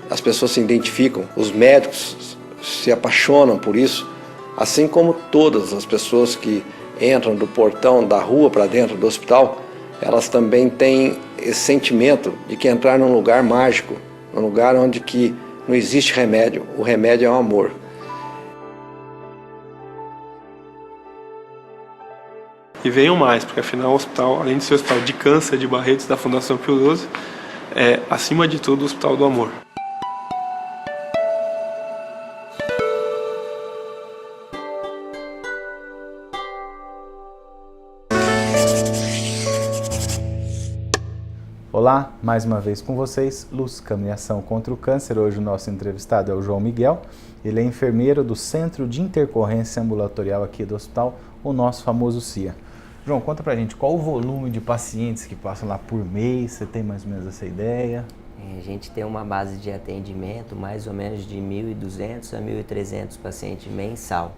Speaker 14: As pessoas se identificam, os médicos se apaixonam por isso, assim como todas as pessoas que entram do portão da rua para dentro do hospital, elas também têm esse sentimento de que entrar num lugar mágico, num lugar onde que não existe remédio, o remédio é o amor.
Speaker 12: E venham mais, porque afinal o hospital, além de ser o Hospital de Câncer de Barretos da Fundação Pio XII, é, acima de tudo, o Hospital do Amor.
Speaker 1: Olá, mais uma vez com vocês, Luz Caminhação contra o Câncer. Hoje o nosso entrevistado é o João Miguel. Ele é enfermeiro do Centro de Intercorrência Ambulatorial aqui do hospital, o nosso famoso CIA. João, conta pra gente qual o volume de pacientes que passam lá por mês, você tem mais ou menos essa ideia?
Speaker 2: A gente tem uma base de atendimento mais ou menos de 1.200 a 1.300 pacientes mensal,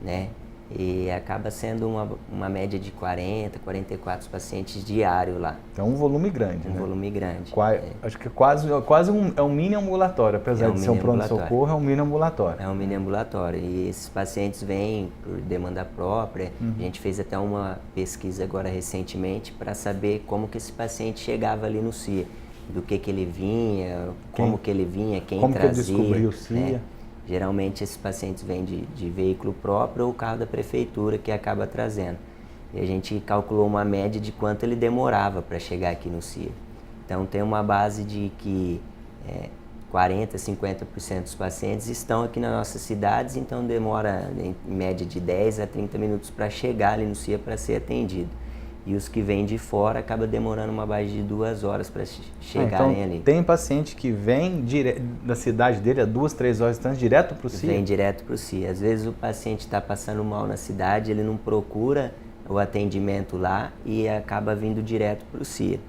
Speaker 2: né? E acaba sendo uma média de 40, 44 pacientes diário lá.
Speaker 1: É um volume grande, né?
Speaker 2: Um volume grande.
Speaker 1: Acho que é um mini ambulatório, apesar de ser um pronto-socorro, é um mini ambulatório.
Speaker 2: É um mini ambulatório. E esses pacientes vêm por demanda própria. A gente fez até uma pesquisa agora recentemente para saber como que esse paciente chegava ali no CIA. do que ele vinha, como que ele vinha, quem
Speaker 1: como
Speaker 2: trazia.
Speaker 1: Como que ele descobriu o CIA?
Speaker 2: Né? Geralmente esses pacientes vêm de veículo próprio ou carro da prefeitura que acaba trazendo. E a gente calculou uma média de quanto ele demorava para chegar aqui no CIA. Então tem uma base de que 40%, 50% dos pacientes estão aqui nas nossas cidades, então demora em média de 10 a 30 minutos para chegar ali no CIA para ser atendido. E os que vêm de fora acaba demorando uma base de 2 horas para chegarem
Speaker 1: então,
Speaker 2: ali.
Speaker 1: Tem paciente que vem da cidade dele a 2, 3 horas de distância direto para o CIA?
Speaker 2: Vem direto para o CIA. Às vezes o paciente está passando mal na cidade, ele não procura o atendimento lá e acaba vindo direto para o CIA.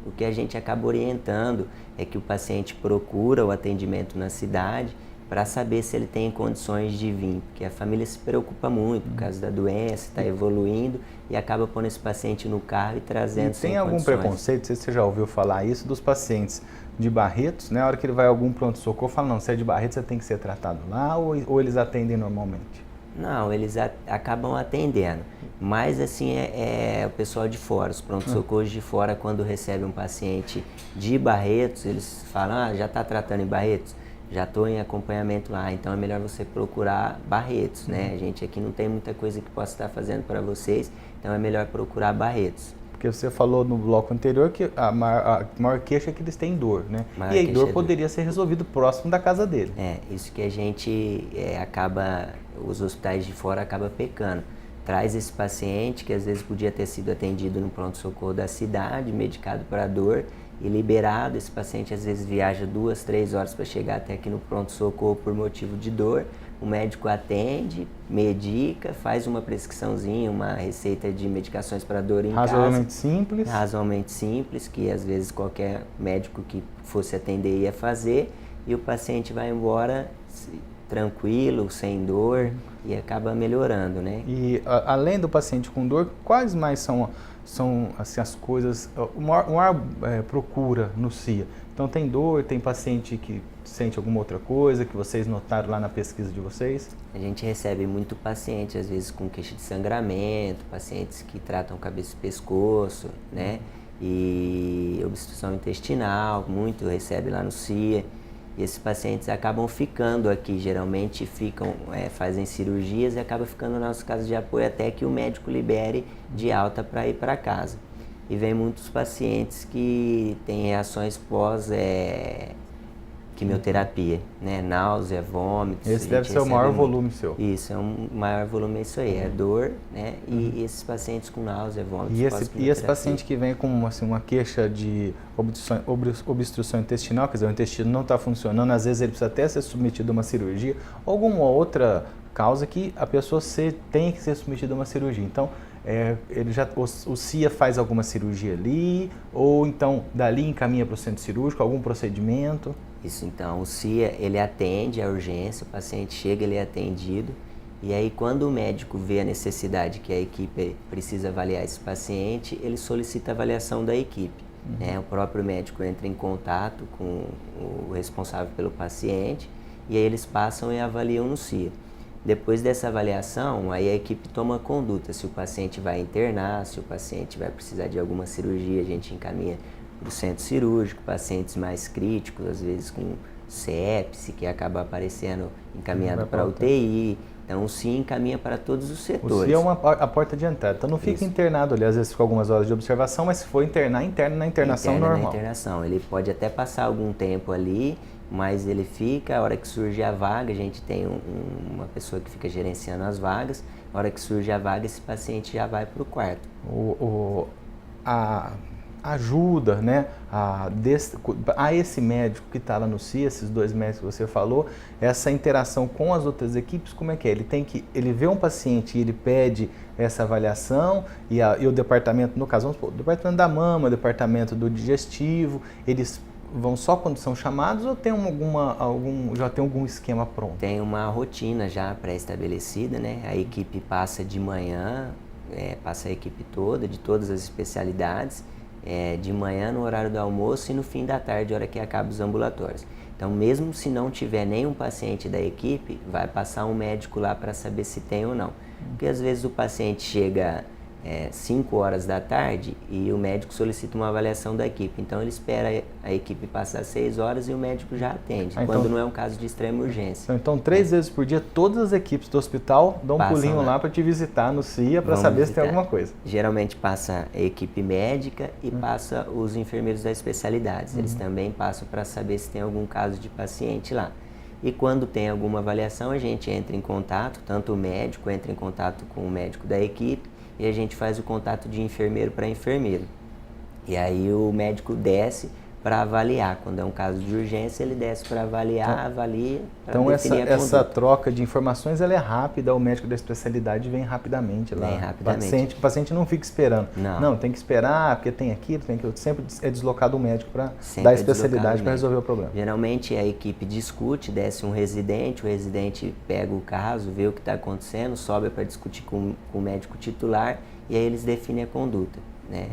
Speaker 2: O que a gente acaba orientando é que o paciente procura o atendimento na cidade para saber se ele tem condições de vir, porque a família se preocupa muito por causa da doença, está evoluindo e acaba pondo esse paciente no carro e trazendo sem condições.
Speaker 1: Tem algum preconceito, não sei se você já ouviu falar isso, dos pacientes de Barretos, né? A hora que ele vai a algum pronto-socorro, fala, não, se é de Barretos você tem que ser tratado lá ou eles atendem normalmente?
Speaker 2: Não, eles acabam atendendo, mas assim é o pessoal de fora, os pronto-socorros de fora, quando recebem um paciente de Barretos, eles falam, já está tratando em Barretos? Já estou em acompanhamento lá, então é melhor você procurar Barretos, né? A gente aqui não tem muita coisa que possa estar fazendo para vocês, então é melhor procurar Barretos.
Speaker 1: Porque você falou no bloco anterior que a maior queixa é que eles têm dor, né? E a dor poderia ser resolvida próximo da casa dele.
Speaker 2: Isso que a gente os hospitais de fora acabam pecando. Traz esse paciente que às vezes podia ter sido atendido no pronto-socorro da cidade, medicado para dor, e liberado. Esse paciente às vezes viaja 2, 3 horas para chegar até aqui no pronto-socorro por motivo de dor. O médico atende, medica, faz uma prescriçãozinha, uma receita de medicações para dor em casa.
Speaker 1: Razoavelmente simples.
Speaker 2: Razoavelmente simples, que às vezes qualquer médico que fosse atender ia fazer, e o paciente vai embora tranquilo, sem dor, e acaba melhorando, né?
Speaker 1: E além do paciente com dor, quais mais são assim, as coisas, o maior procura no CIA? Então tem dor, tem paciente que sente alguma outra coisa que vocês notaram lá na pesquisa de vocês?
Speaker 2: A gente recebe muito paciente, às vezes com queixa de sangramento, pacientes que tratam cabeça e pescoço, né? E obstrução intestinal, muito recebe lá no CIA. E esses pacientes acabam ficando aqui, geralmente fazem cirurgias e acabam ficando nas nossas casas de apoio até que o médico libere de alta para ir para casa. E vem muitos pacientes que têm reações pós-quimioterapia, né? Náusea, vômitos.
Speaker 1: Esse deve ser o maior volume seu.
Speaker 2: Isso, o maior volume é isso aí, é dor, né? E esses pacientes com náusea, vômitos,
Speaker 1: e esse paciente que vem com assim, uma queixa de obstrução intestinal, quer dizer, o intestino não está funcionando, às vezes ele precisa até ser submetido a uma cirurgia, ou alguma outra causa que a pessoa tem que ser submetida a uma cirurgia. Então, o CIA faz alguma cirurgia ali, ou então dali encaminha para o centro cirúrgico, algum procedimento?
Speaker 2: Isso, então, o CIA, ele atende a urgência, o paciente chega, ele é atendido, e aí quando o médico vê a necessidade que a equipe precisa avaliar esse paciente, ele solicita a avaliação da equipe. O próprio médico entra em contato com o responsável pelo paciente, e aí eles passam e avaliam no CIA. Depois dessa avaliação, aí a equipe toma conduta, se o paciente vai internar, se o paciente vai precisar de alguma cirurgia, a gente encaminha para o centro cirúrgico, pacientes mais críticos, às vezes com sepse, que acaba aparecendo encaminhado para UTI. Então o CIA encaminha para todos os setores.
Speaker 1: O CIA é a porta de entrada, então não fica internado ali, às vezes fica algumas horas de observação, mas se for internar, interna na internação normal.
Speaker 2: Na internação, ele pode até passar algum tempo ali, mas ele fica, a hora que surge a vaga, a gente tem uma pessoa que fica gerenciando as vagas, a hora que surge a vaga, esse paciente já vai para o quarto.
Speaker 1: A ajuda, né, a esse médico que está lá no CIA, esses 2 médicos que você falou, essa interação com as outras equipes, como é que é? Ele vê um paciente e ele pede essa avaliação e o departamento, no caso, vamos supor, o departamento da mama, o departamento do digestivo, eles vão só quando são chamados ou tem já tem algum esquema pronto?
Speaker 2: Tem uma rotina já pré-estabelecida, né? A equipe passa de manhã, passa a equipe toda, de todas as especialidades, de manhã no horário do almoço e no fim da tarde, hora que acaba os ambulatórios. Então, mesmo se não tiver nenhum paciente da equipe, vai passar um médico lá para saber se tem ou não. Porque às vezes o paciente chega 5 horas da tarde e o médico solicita uma avaliação da equipe. Então ele espera a equipe passar 6 horas e o médico já atende, quando não é um caso de extrema urgência.
Speaker 1: Então 3 vezes por dia, todas as equipes do hospital dão um pulinho lá para te visitar no CIA para saber se tem alguma coisa.
Speaker 2: Geralmente passa a equipe médica e passa os enfermeiros das especialidades. Eles também passam para saber se tem algum caso de paciente lá. E quando tem alguma avaliação, a gente entra em contato, tanto o médico entra em contato com o médico da equipe, e a gente faz o contato de enfermeiro para enfermeiro. E aí o médico desce para avaliar. Quando é um caso de urgência, ele desce para avaliar, avalia, para definir a conduta.
Speaker 1: Essa troca de informações ela é rápida, o médico da especialidade vem rapidamente lá.
Speaker 2: Vem rapidamente.
Speaker 1: O paciente não fica esperando.
Speaker 2: Não,
Speaker 1: tem que esperar, porque tem aquilo, tem aquilo. Sempre é deslocado o médico para dar especialidade para resolver o problema.
Speaker 2: Geralmente a equipe discute, desce um residente, o residente pega o caso, vê o que está acontecendo, sobe para discutir com o médico titular e aí eles definem a conduta.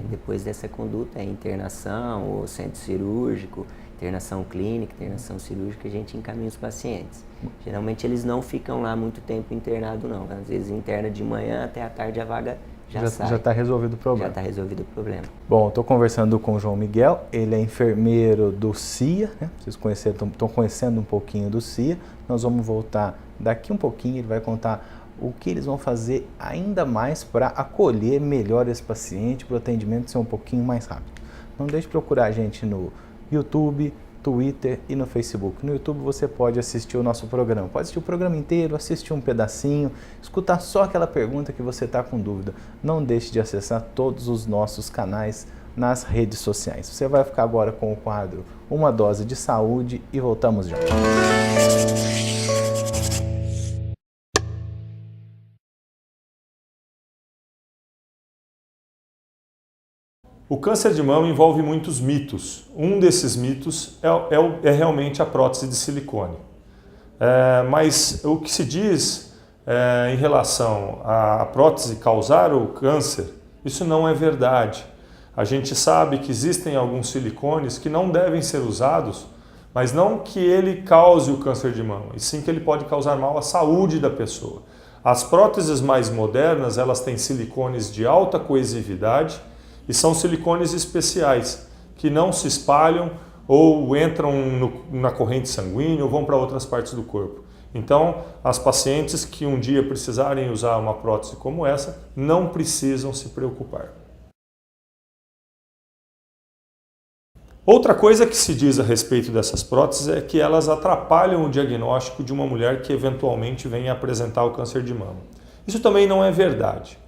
Speaker 2: Depois dessa conduta, internação ou centro cirúrgico, internação clínica, internação cirúrgica, a gente encaminha os pacientes. Geralmente eles não ficam lá muito tempo internado não, às vezes interna de manhã até a tarde a vaga já sai.
Speaker 1: Já está resolvido o problema.
Speaker 2: Já está resolvido o problema.
Speaker 1: Bom, estou conversando com o João Miguel, ele é enfermeiro do CIA, Vocês estão conhecendo um pouquinho do CIA, nós vamos voltar daqui um pouquinho, ele vai contar o que eles vão fazer ainda mais para acolher melhor esse paciente, para o atendimento ser um pouquinho mais rápido. Não deixe de procurar a gente no YouTube, Twitter e no Facebook. No YouTube você pode assistir o nosso programa, pode assistir o programa inteiro, assistir um pedacinho, escutar só aquela pergunta que você está com dúvida. Não deixe de acessar todos os nossos canais nas redes sociais. Você vai ficar agora com o quadro Uma Dose de Saúde e voltamos já.
Speaker 3: O câncer de mama envolve muitos mitos. Um desses mitos é realmente a prótese de silicone. Mas o que se diz em relação à prótese causar o câncer, isso não é verdade. A gente sabe que existem alguns silicones que não devem ser usados, mas não que ele cause o câncer de mama, e sim que ele pode causar mal à saúde da pessoa. As próteses mais modernas, elas têm silicones de alta coesividade, e são silicones especiais, que não se espalham ou entram na corrente sanguínea ou vão para outras partes do corpo. Então, as pacientes que um dia precisarem usar uma prótese como essa, não precisam se preocupar. Outra coisa que se diz a respeito dessas próteses é que elas atrapalham o diagnóstico de uma mulher que eventualmente venha apresentar o câncer de mama. Isso também não é verdade.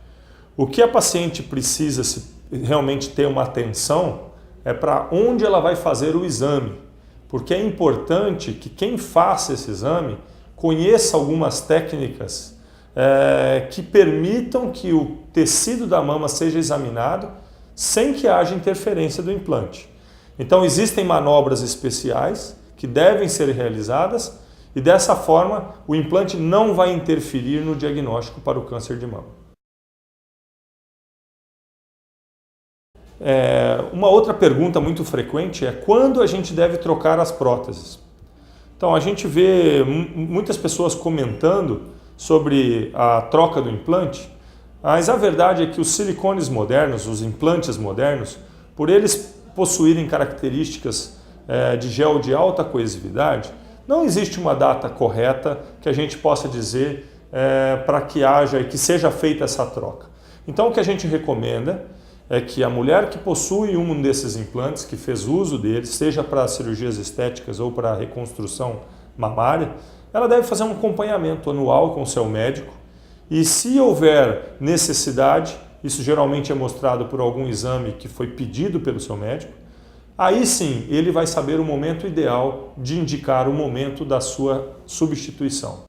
Speaker 3: O que a paciente precisa realmente ter uma atenção é para onde ela vai fazer o exame, porque é importante que quem faça esse exame conheça algumas técnicas que permitam que o tecido da mama seja examinado sem que haja interferência do implante. Então existem manobras especiais que devem ser realizadas e dessa forma o implante não vai interferir no diagnóstico para o câncer de mama. Uma outra pergunta muito frequente é quando a gente deve trocar as próteses. Então a gente vê muitas pessoas comentando sobre a troca do implante, mas a verdade é que os silicones modernos, os implantes modernos, por eles possuírem características de gel de alta coesividade, não existe uma data correta que a gente possa dizer para que haja e que seja feita essa troca. Então o que a gente recomenda é que a mulher que possui um desses implantes, que fez uso deles, seja para cirurgias estéticas ou para reconstrução mamária, ela deve fazer um acompanhamento anual com o seu médico e se houver necessidade, isso geralmente é mostrado por algum exame que foi pedido pelo seu médico, aí sim ele vai saber o momento ideal de indicar o momento da sua substituição.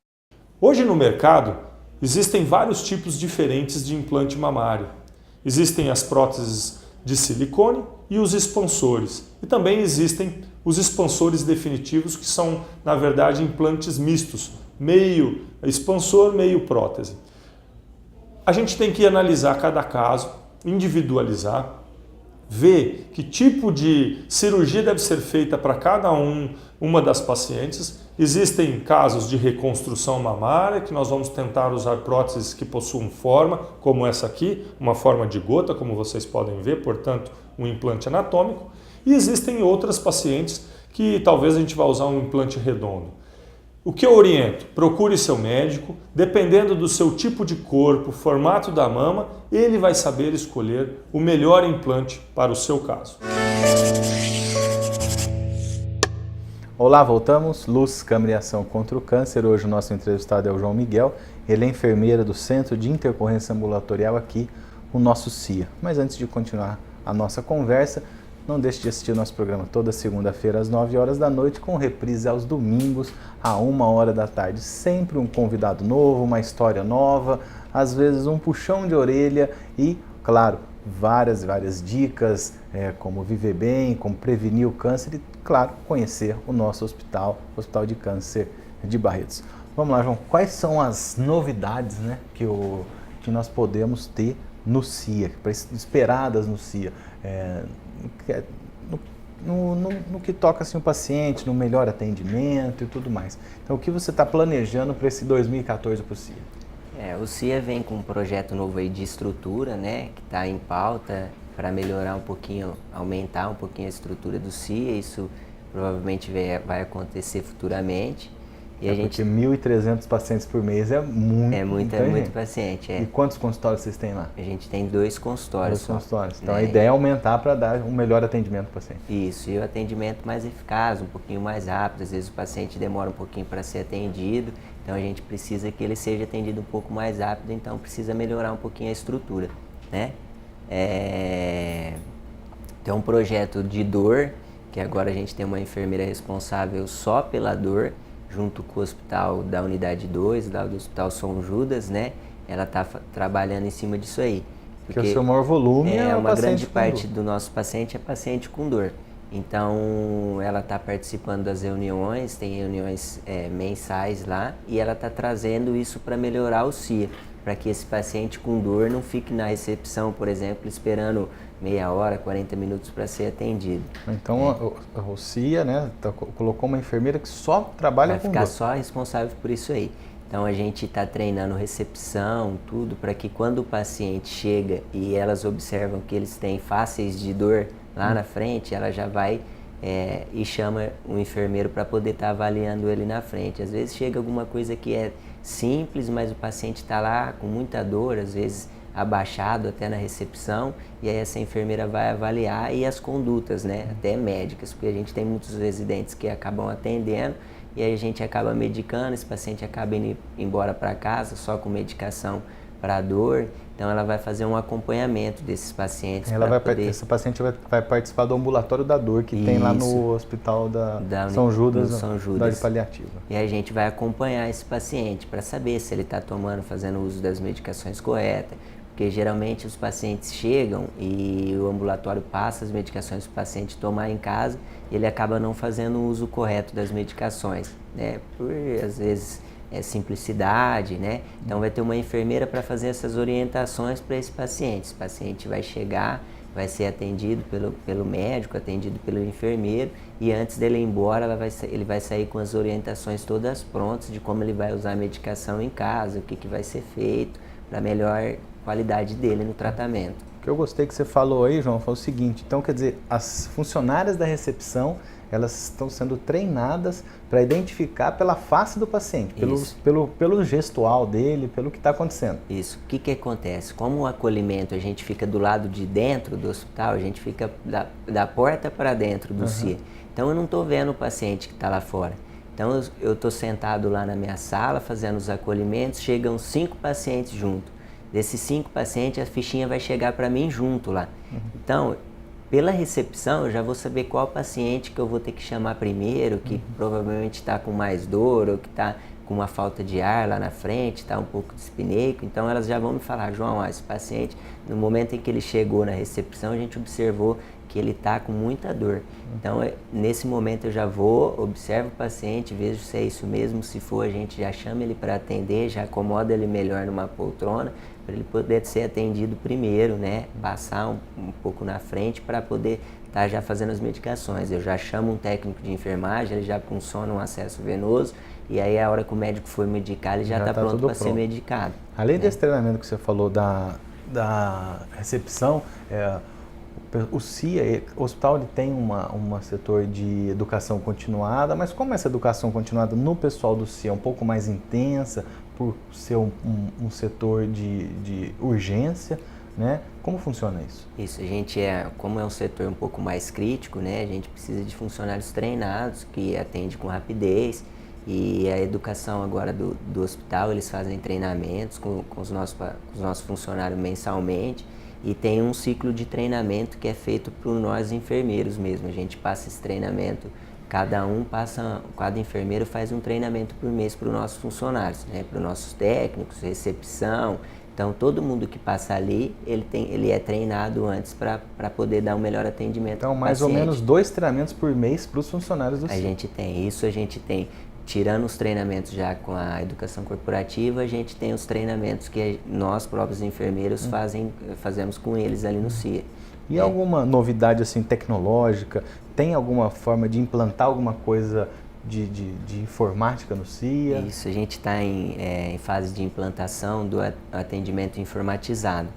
Speaker 3: Hoje no mercado existem vários tipos diferentes de implante mamário. Existem as próteses de silicone e os expansores. E também existem os expansores definitivos, que são, na verdade, implantes mistos, meio expansor, meio prótese. A gente tem que analisar cada caso, individualizar, ver que tipo de cirurgia deve ser feita para cada uma das pacientes Existem casos de reconstrução mamária, que nós vamos tentar usar próteses que possuam forma, como essa aqui, uma forma de gota, como vocês podem ver, portanto, um implante anatômico. E existem outras pacientes que talvez a gente vá usar um implante redondo. O que eu oriento? Procure seu médico, dependendo do seu tipo de corpo, formato da mama, ele vai saber escolher o melhor implante para o seu caso.
Speaker 1: Olá, voltamos. Luz, Câmara e Ação contra o Câncer. Hoje o nosso entrevistado é o João Miguel. Ele é enfermeiro do Centro de Intercorrência Ambulatorial aqui, o nosso CIA. Mas antes de continuar a nossa conversa, não deixe de assistir o nosso programa toda segunda-feira às 9 horas da noite, com reprise aos domingos, à 1 hora da tarde. Sempre um convidado novo, uma história nova, às vezes um puxão de orelha e, claro, várias dicas, como viver bem, como prevenir o câncer e, claro, conhecer o nosso hospital, o Hospital de Câncer de Barretos. Vamos lá, João, quais são as novidades, né, que nós podemos ter no CIA, esperadas no CIA, no que toca assim, o paciente, no melhor atendimento e tudo mais. Então, o que você está planejando para esse 2014 para o CIA?
Speaker 2: O CIA vem com um projeto novo aí de estrutura, né, que está em pauta para melhorar um pouquinho, aumentar um pouquinho a estrutura do CIA. Isso provavelmente vai acontecer futuramente. E
Speaker 1: porque 1.300 pacientes por mês é muito.
Speaker 2: É muito paciente.
Speaker 1: E quantos consultórios vocês têm lá?
Speaker 2: A gente tem 2 consultórios.
Speaker 1: 2 consultórios. Então a ideia é aumentar para dar um melhor atendimento para o paciente.
Speaker 2: Isso, e o atendimento mais eficaz, um pouquinho mais rápido. Às vezes o paciente demora um pouquinho para ser atendido, então a gente precisa que ele seja atendido um pouco mais rápido, então precisa melhorar um pouquinho a estrutura, né? Tem um projeto de dor, que agora a gente tem uma enfermeira responsável só pela dor, junto com o hospital da Unidade 2, do Hospital São Judas, né? Ela está trabalhando em cima disso aí.
Speaker 1: Porque o seu maior volume é
Speaker 2: uma grande parte do nosso paciente é paciente com dor. Então, ela está participando das reuniões, tem reuniões mensais lá, e ela está trazendo isso para melhorar o CIA, para que esse paciente com dor não fique na recepção, por exemplo, esperando meia hora, 40 minutos para ser atendido.
Speaker 1: Então, o CIA, né, colocou uma enfermeira que só trabalha com dor.
Speaker 2: Vai ficar só responsável por isso aí. Então, a gente está treinando recepção, tudo, para que quando o paciente chega e elas observam que eles têm fáceis de dor lá na frente, ela já vai e chama um enfermeiro para poder estar avaliando ele na frente. Às vezes chega alguma coisa que é simples, mas o paciente está lá com muita dor, às vezes abaixado até na recepção, e aí essa enfermeira vai avaliar, e as condutas, né, até médicas, porque a gente tem muitos residentes que acabam atendendo e aí a gente acaba medicando, esse paciente acaba indo embora para casa só com medicação para dor, então ela vai fazer um acompanhamento desses pacientes.
Speaker 1: Essa paciente vai participar do ambulatório da dor que tem lá no hospital da São Judas, da área paliativa.
Speaker 2: E a gente vai acompanhar esse paciente para saber se ele está fazendo uso das medicações corretas, porque geralmente os pacientes chegam e o ambulatório passa as medicações para o paciente tomar em casa e ele acaba não fazendo o uso correto das medicações, né? Por, às vezes, simplicidade, né? Então vai ter uma enfermeira para fazer essas orientações para esse paciente. Esse paciente vai chegar, vai ser atendido pelo médico, atendido pelo enfermeiro, e antes dele ir embora, ele vai sair com as orientações todas prontas de como ele vai usar a medicação em casa, o que vai ser feito para melhor qualidade dele no tratamento.
Speaker 1: O que eu gostei que você falou aí, João, foi o seguinte, então quer dizer, as funcionárias da recepção, elas estão sendo treinadas para identificar pela face do paciente, pelo gestual dele, pelo que está acontecendo.
Speaker 2: Isso. O que acontece? Como o acolhimento, a gente fica do lado de dentro do hospital, a gente fica da porta para dentro do CIA. Então eu não estou vendo o paciente que está lá fora. Então eu estou sentado lá na minha sala, fazendo os acolhimentos, chegam 5 pacientes junto. Desses 5 pacientes, a fichinha vai chegar para mim junto lá. Então, pela recepção, eu já vou saber qual paciente que eu vou ter que chamar primeiro, que provavelmente está com mais dor ou que está com uma falta de ar lá na frente, está um pouco dispneico. Então, elas já vão me falar, João, esse paciente, no momento em que ele chegou na recepção, a gente observou que ele está com muita dor. Então, nesse momento eu já vou, observo o paciente, vejo se é isso mesmo, se for a gente já chama ele para atender, já acomoda ele melhor numa poltrona, para ele poder ser atendido primeiro, né? Passar um pouco na frente para poder tá já fazendo as medicações. Eu já chamo um técnico de enfermagem, ele já funciona um acesso venoso, e aí a hora que o médico for medicar, ele já tá pronto para ser medicado.
Speaker 1: Além desse treinamento que você falou da recepção, o CIA, o hospital ele tem um setor de educação continuada, mas como essa educação continuada no pessoal do CIA é um pouco mais intensa, por ser um setor de urgência, né? Como funciona isso?
Speaker 2: Isso, a gente como é um setor um pouco mais crítico, né? A gente precisa de funcionários treinados, que atendem com rapidez, e a educação agora do hospital, eles fazem treinamentos com os nossos funcionários mensalmente, e tem um ciclo de treinamento que é feito por nós enfermeiros mesmo. A gente passa esse treinamento, cada enfermeiro faz um treinamento por mês para os nossos funcionários, né? Para os nossos técnicos, recepção. Então todo mundo que passa ali, ele é treinado antes para poder dar um melhor atendimento.
Speaker 1: Então mais ou menos 2 treinamentos por mês para os funcionários do CIA.
Speaker 2: A gente tem. Tirando os treinamentos já com a educação corporativa, a gente tem os treinamentos que nós próprios enfermeiros fazemos com eles ali no CIA.
Speaker 1: E alguma novidade assim tecnológica? Tem alguma forma de implantar alguma coisa de informática no CIA?
Speaker 2: Isso, a gente está em fase de implantação do atendimento informatizado.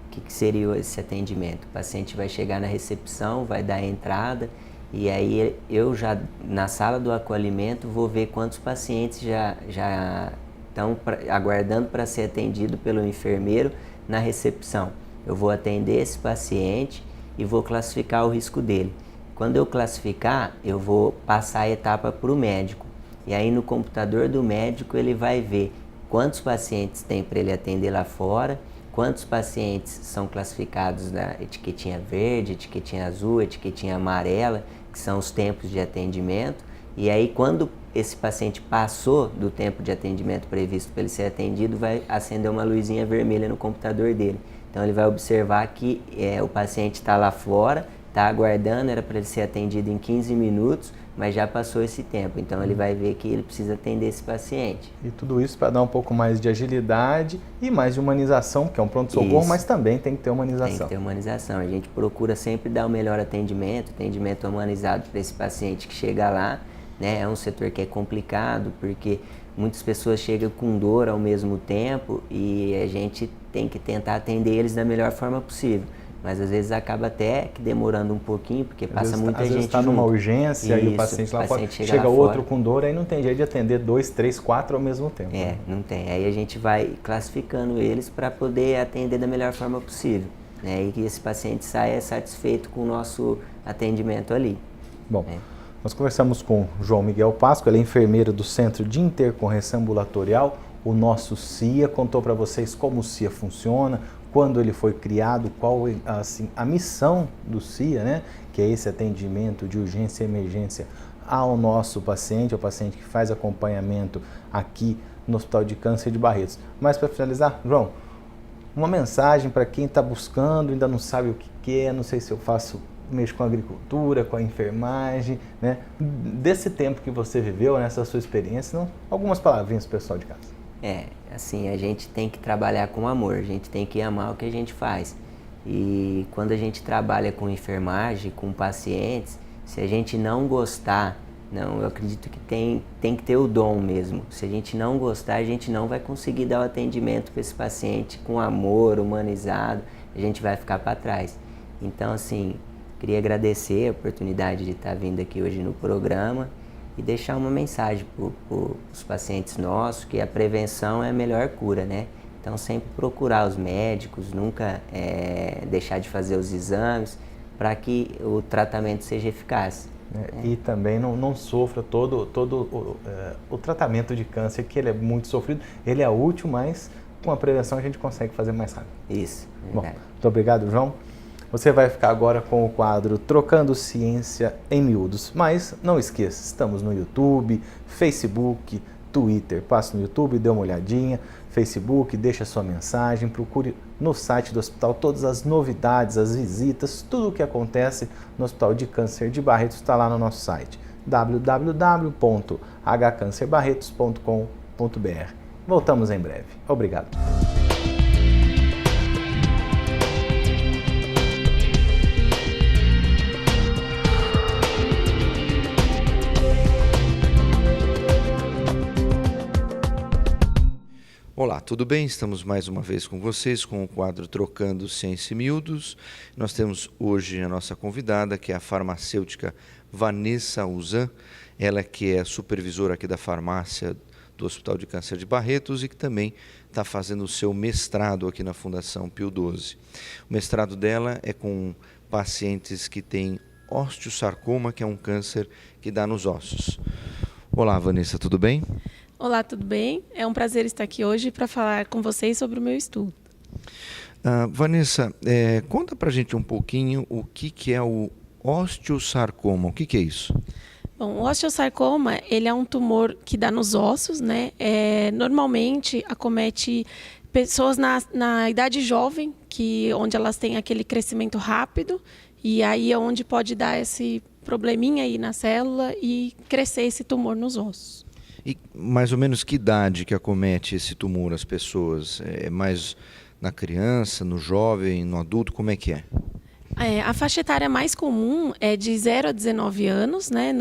Speaker 2: O que seria esse atendimento? O paciente vai chegar na recepção, vai dar a entrada, e aí eu já, na sala do acolhimento, vou ver quantos pacientes já estão aguardando para ser atendido pelo enfermeiro na recepção. Eu vou atender esse paciente e vou classificar o risco dele. Quando eu classificar, eu vou passar a etapa para o médico. E aí no computador do médico ele vai ver quantos pacientes tem para ele atender lá fora, quantos pacientes são classificados na etiquetinha verde, etiquetinha azul, etiquetinha amarela, que são os tempos de atendimento. E aí quando esse paciente passou do tempo de atendimento previsto para ele ser atendido, vai acender uma luzinha vermelha no computador dele. Então ele vai observar que o paciente está lá fora, está aguardando, era para ele ser atendido em 15 minutos, mas já passou esse tempo. Então ele vai ver que ele precisa atender esse paciente.
Speaker 1: E tudo isso para dar um pouco mais de agilidade e mais de humanização, porque é um pronto-socorro, mas também tem que ter humanização.
Speaker 2: Tem que ter humanização. A gente procura sempre dar o melhor atendimento humanizado para esse paciente que chega lá, né? É um setor que é complicado, porque muitas pessoas chegam com dor ao mesmo tempo e a gente tem que tentar atender eles da melhor forma possível. Mas às vezes acaba até que demorando um pouquinho, porque passa muita gente junto. Às vezes está numa
Speaker 1: urgência e o paciente lá fora, chega outro com dor, aí não tem jeito de atender 2, 3, 4 ao mesmo tempo.
Speaker 2: Não tem. Aí a gente vai classificando eles para poder atender da melhor forma possível, né? E que esse paciente saia satisfeito com o nosso atendimento ali.
Speaker 1: Bom, nós conversamos com o João Miguel Pasco, ele é enfermeiro do Centro de Intercorrência Ambulatorial, o nosso CIA, contou para vocês como o CIA funciona, quando ele foi criado, qual assim, a missão do CIA, né? Que é esse atendimento de urgência e emergência ao nosso paciente, ao paciente que faz acompanhamento aqui no Hospital de Câncer de Barretos. Mas para finalizar, João, uma mensagem para quem está buscando, ainda não sabe o que quer, não sei se eu mexo com a agricultura, com a enfermagem, né? Desse tempo que você viveu, nessa sua experiência, algumas palavrinhas para o pessoal de casa.
Speaker 2: Assim, a gente tem que trabalhar com amor, a gente tem que amar o que a gente faz. E quando a gente trabalha com enfermagem, com pacientes, se a gente não gostar, eu acredito que tem que ter o dom mesmo. Se a gente não gostar, a gente não vai conseguir dar o atendimento para esse paciente com amor, humanizado, a gente vai ficar para trás. Então, assim, queria agradecer a oportunidade de estar vindo aqui hoje no programa e deixar uma mensagem para os pacientes nossos, que a prevenção é a melhor cura, né? Então sempre procurar os médicos, nunca deixar de fazer os exames, para que o tratamento seja eficaz.
Speaker 1: E também não sofra todo o tratamento de câncer, que ele é muito sofrido, ele é útil, mas com a prevenção a gente consegue fazer mais rápido.
Speaker 2: Isso,
Speaker 1: Bom, muito obrigado, João. Você vai ficar agora com o quadro Trocando Ciência em Miúdos. Mas não esqueça, estamos no YouTube, Facebook, Twitter. Passe no YouTube, dê uma olhadinha. Facebook, deixa sua mensagem, procure no site do hospital todas as novidades, as visitas, tudo o que acontece no Hospital de Câncer de Barretos está lá no nosso site, www.hcancerbarretos.com.br. Voltamos em breve. Obrigado.
Speaker 4: Olá, tudo bem? Estamos mais uma vez com vocês com o quadro Trocando Ciência em Miúdos. Nós temos hoje a nossa convidada, que é a farmacêutica Vanessa Uzan, ela que é supervisora aqui da farmácia do Hospital de Câncer de Barretos e que também está fazendo o seu mestrado aqui na Fundação Pio XII. O mestrado dela é com pacientes que têm osteosarcoma, que é um câncer que dá nos ossos. Olá, Vanessa, tudo bem?
Speaker 6: Olá, tudo bem? É um prazer estar aqui hoje para falar com vocês sobre o meu estudo.
Speaker 4: Vanessa, conta pra gente um pouquinho o que é o osteosarcoma. O que é isso?
Speaker 6: Bom, o osteosarcoma, ele é um tumor que dá nos ossos, né? Normalmente acomete pessoas na idade jovem, onde elas têm aquele crescimento rápido, e aí é onde pode dar esse probleminha aí na célula e crescer esse tumor nos ossos.
Speaker 4: E mais ou menos que idade que acomete esse tumor as pessoas? É mais na criança, no jovem, no adulto, como é que é?
Speaker 6: A faixa etária mais comum é de 0 a 19 anos, né,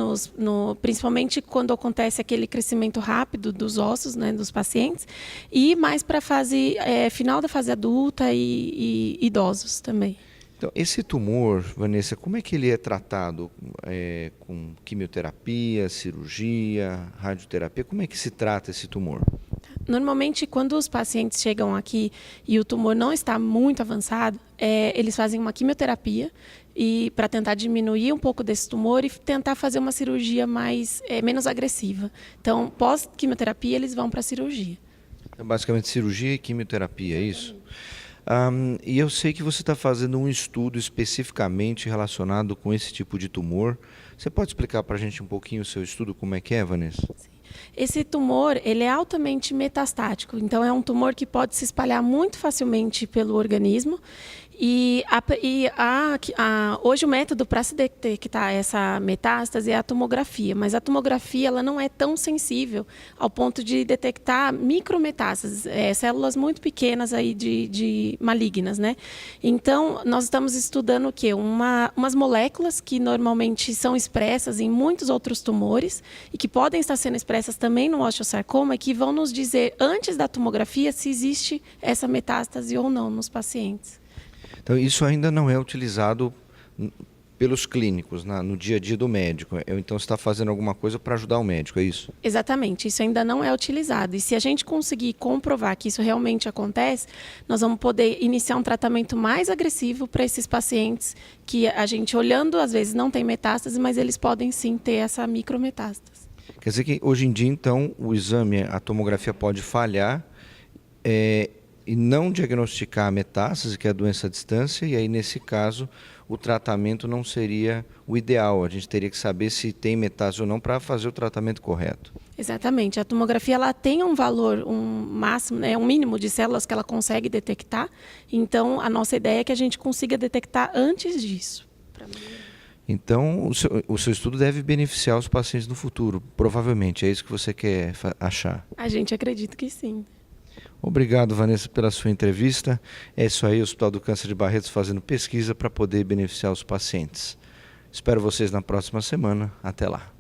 Speaker 6: principalmente quando acontece aquele crescimento rápido dos ossos, né, dos pacientes, e mais para a fase final da fase adulta e idosos também.
Speaker 4: Então, esse tumor, Vanessa, como é que ele é tratado? Com quimioterapia, cirurgia, radioterapia? Como é que se trata esse tumor?
Speaker 6: Normalmente, quando os pacientes chegam aqui e o tumor não está muito avançado, eles fazem uma quimioterapia para tentar diminuir um pouco desse tumor e tentar fazer uma cirurgia menos agressiva. Então, pós-quimioterapia, eles vão para a cirurgia.
Speaker 4: É basicamente cirurgia e quimioterapia, é isso? E eu sei que você está fazendo um estudo especificamente relacionado com esse tipo de tumor. Você pode explicar para a gente um pouquinho o seu estudo, como é que é, Vanessa?
Speaker 6: Sim. Esse tumor, ele é altamente metastático, então é um tumor que pode se espalhar muito facilmente pelo organismo. Hoje o método para se detectar essa metástase é a tomografia, mas a tomografia ela não é tão sensível ao ponto de detectar micrometástases, células muito pequenas aí de malignas, né? Então, nós estamos estudando o quê? Umas moléculas que normalmente são expressas em muitos outros tumores e que podem estar sendo expressas também no osteosarcoma e que vão nos dizer, antes da tomografia, se existe essa metástase ou não nos pacientes.
Speaker 4: Então, isso ainda não é utilizado pelos clínicos, no dia a dia do médico. Então, você está fazendo alguma coisa para ajudar o médico, é isso?
Speaker 6: Exatamente, isso ainda não é utilizado. E se a gente conseguir comprovar que isso realmente acontece, nós vamos poder iniciar um tratamento mais agressivo para esses pacientes que a gente, olhando, às vezes não tem metástase, mas eles podem sim ter essa micrometástase.
Speaker 4: Quer dizer que hoje em dia, então, o exame, a tomografia pode falhar e não diagnosticar a metástase, que é a doença à distância, e aí, nesse caso, o tratamento não seria o ideal. A gente teria que saber se tem metástase ou não para fazer o tratamento correto.
Speaker 6: Exatamente. A tomografia ela tem um valor, um máximo, um mínimo de células que ela consegue detectar. Então, a nossa ideia é que a gente consiga detectar antes disso.
Speaker 4: Então, o seu estudo deve beneficiar os pacientes no futuro, provavelmente. É isso que você quer achar?
Speaker 6: A gente acredita que sim.
Speaker 4: Obrigado, Vanessa, pela sua entrevista. É isso aí, o Hospital do Câncer de Barretos fazendo pesquisa para poder beneficiar os pacientes. Espero vocês na próxima semana. Até lá.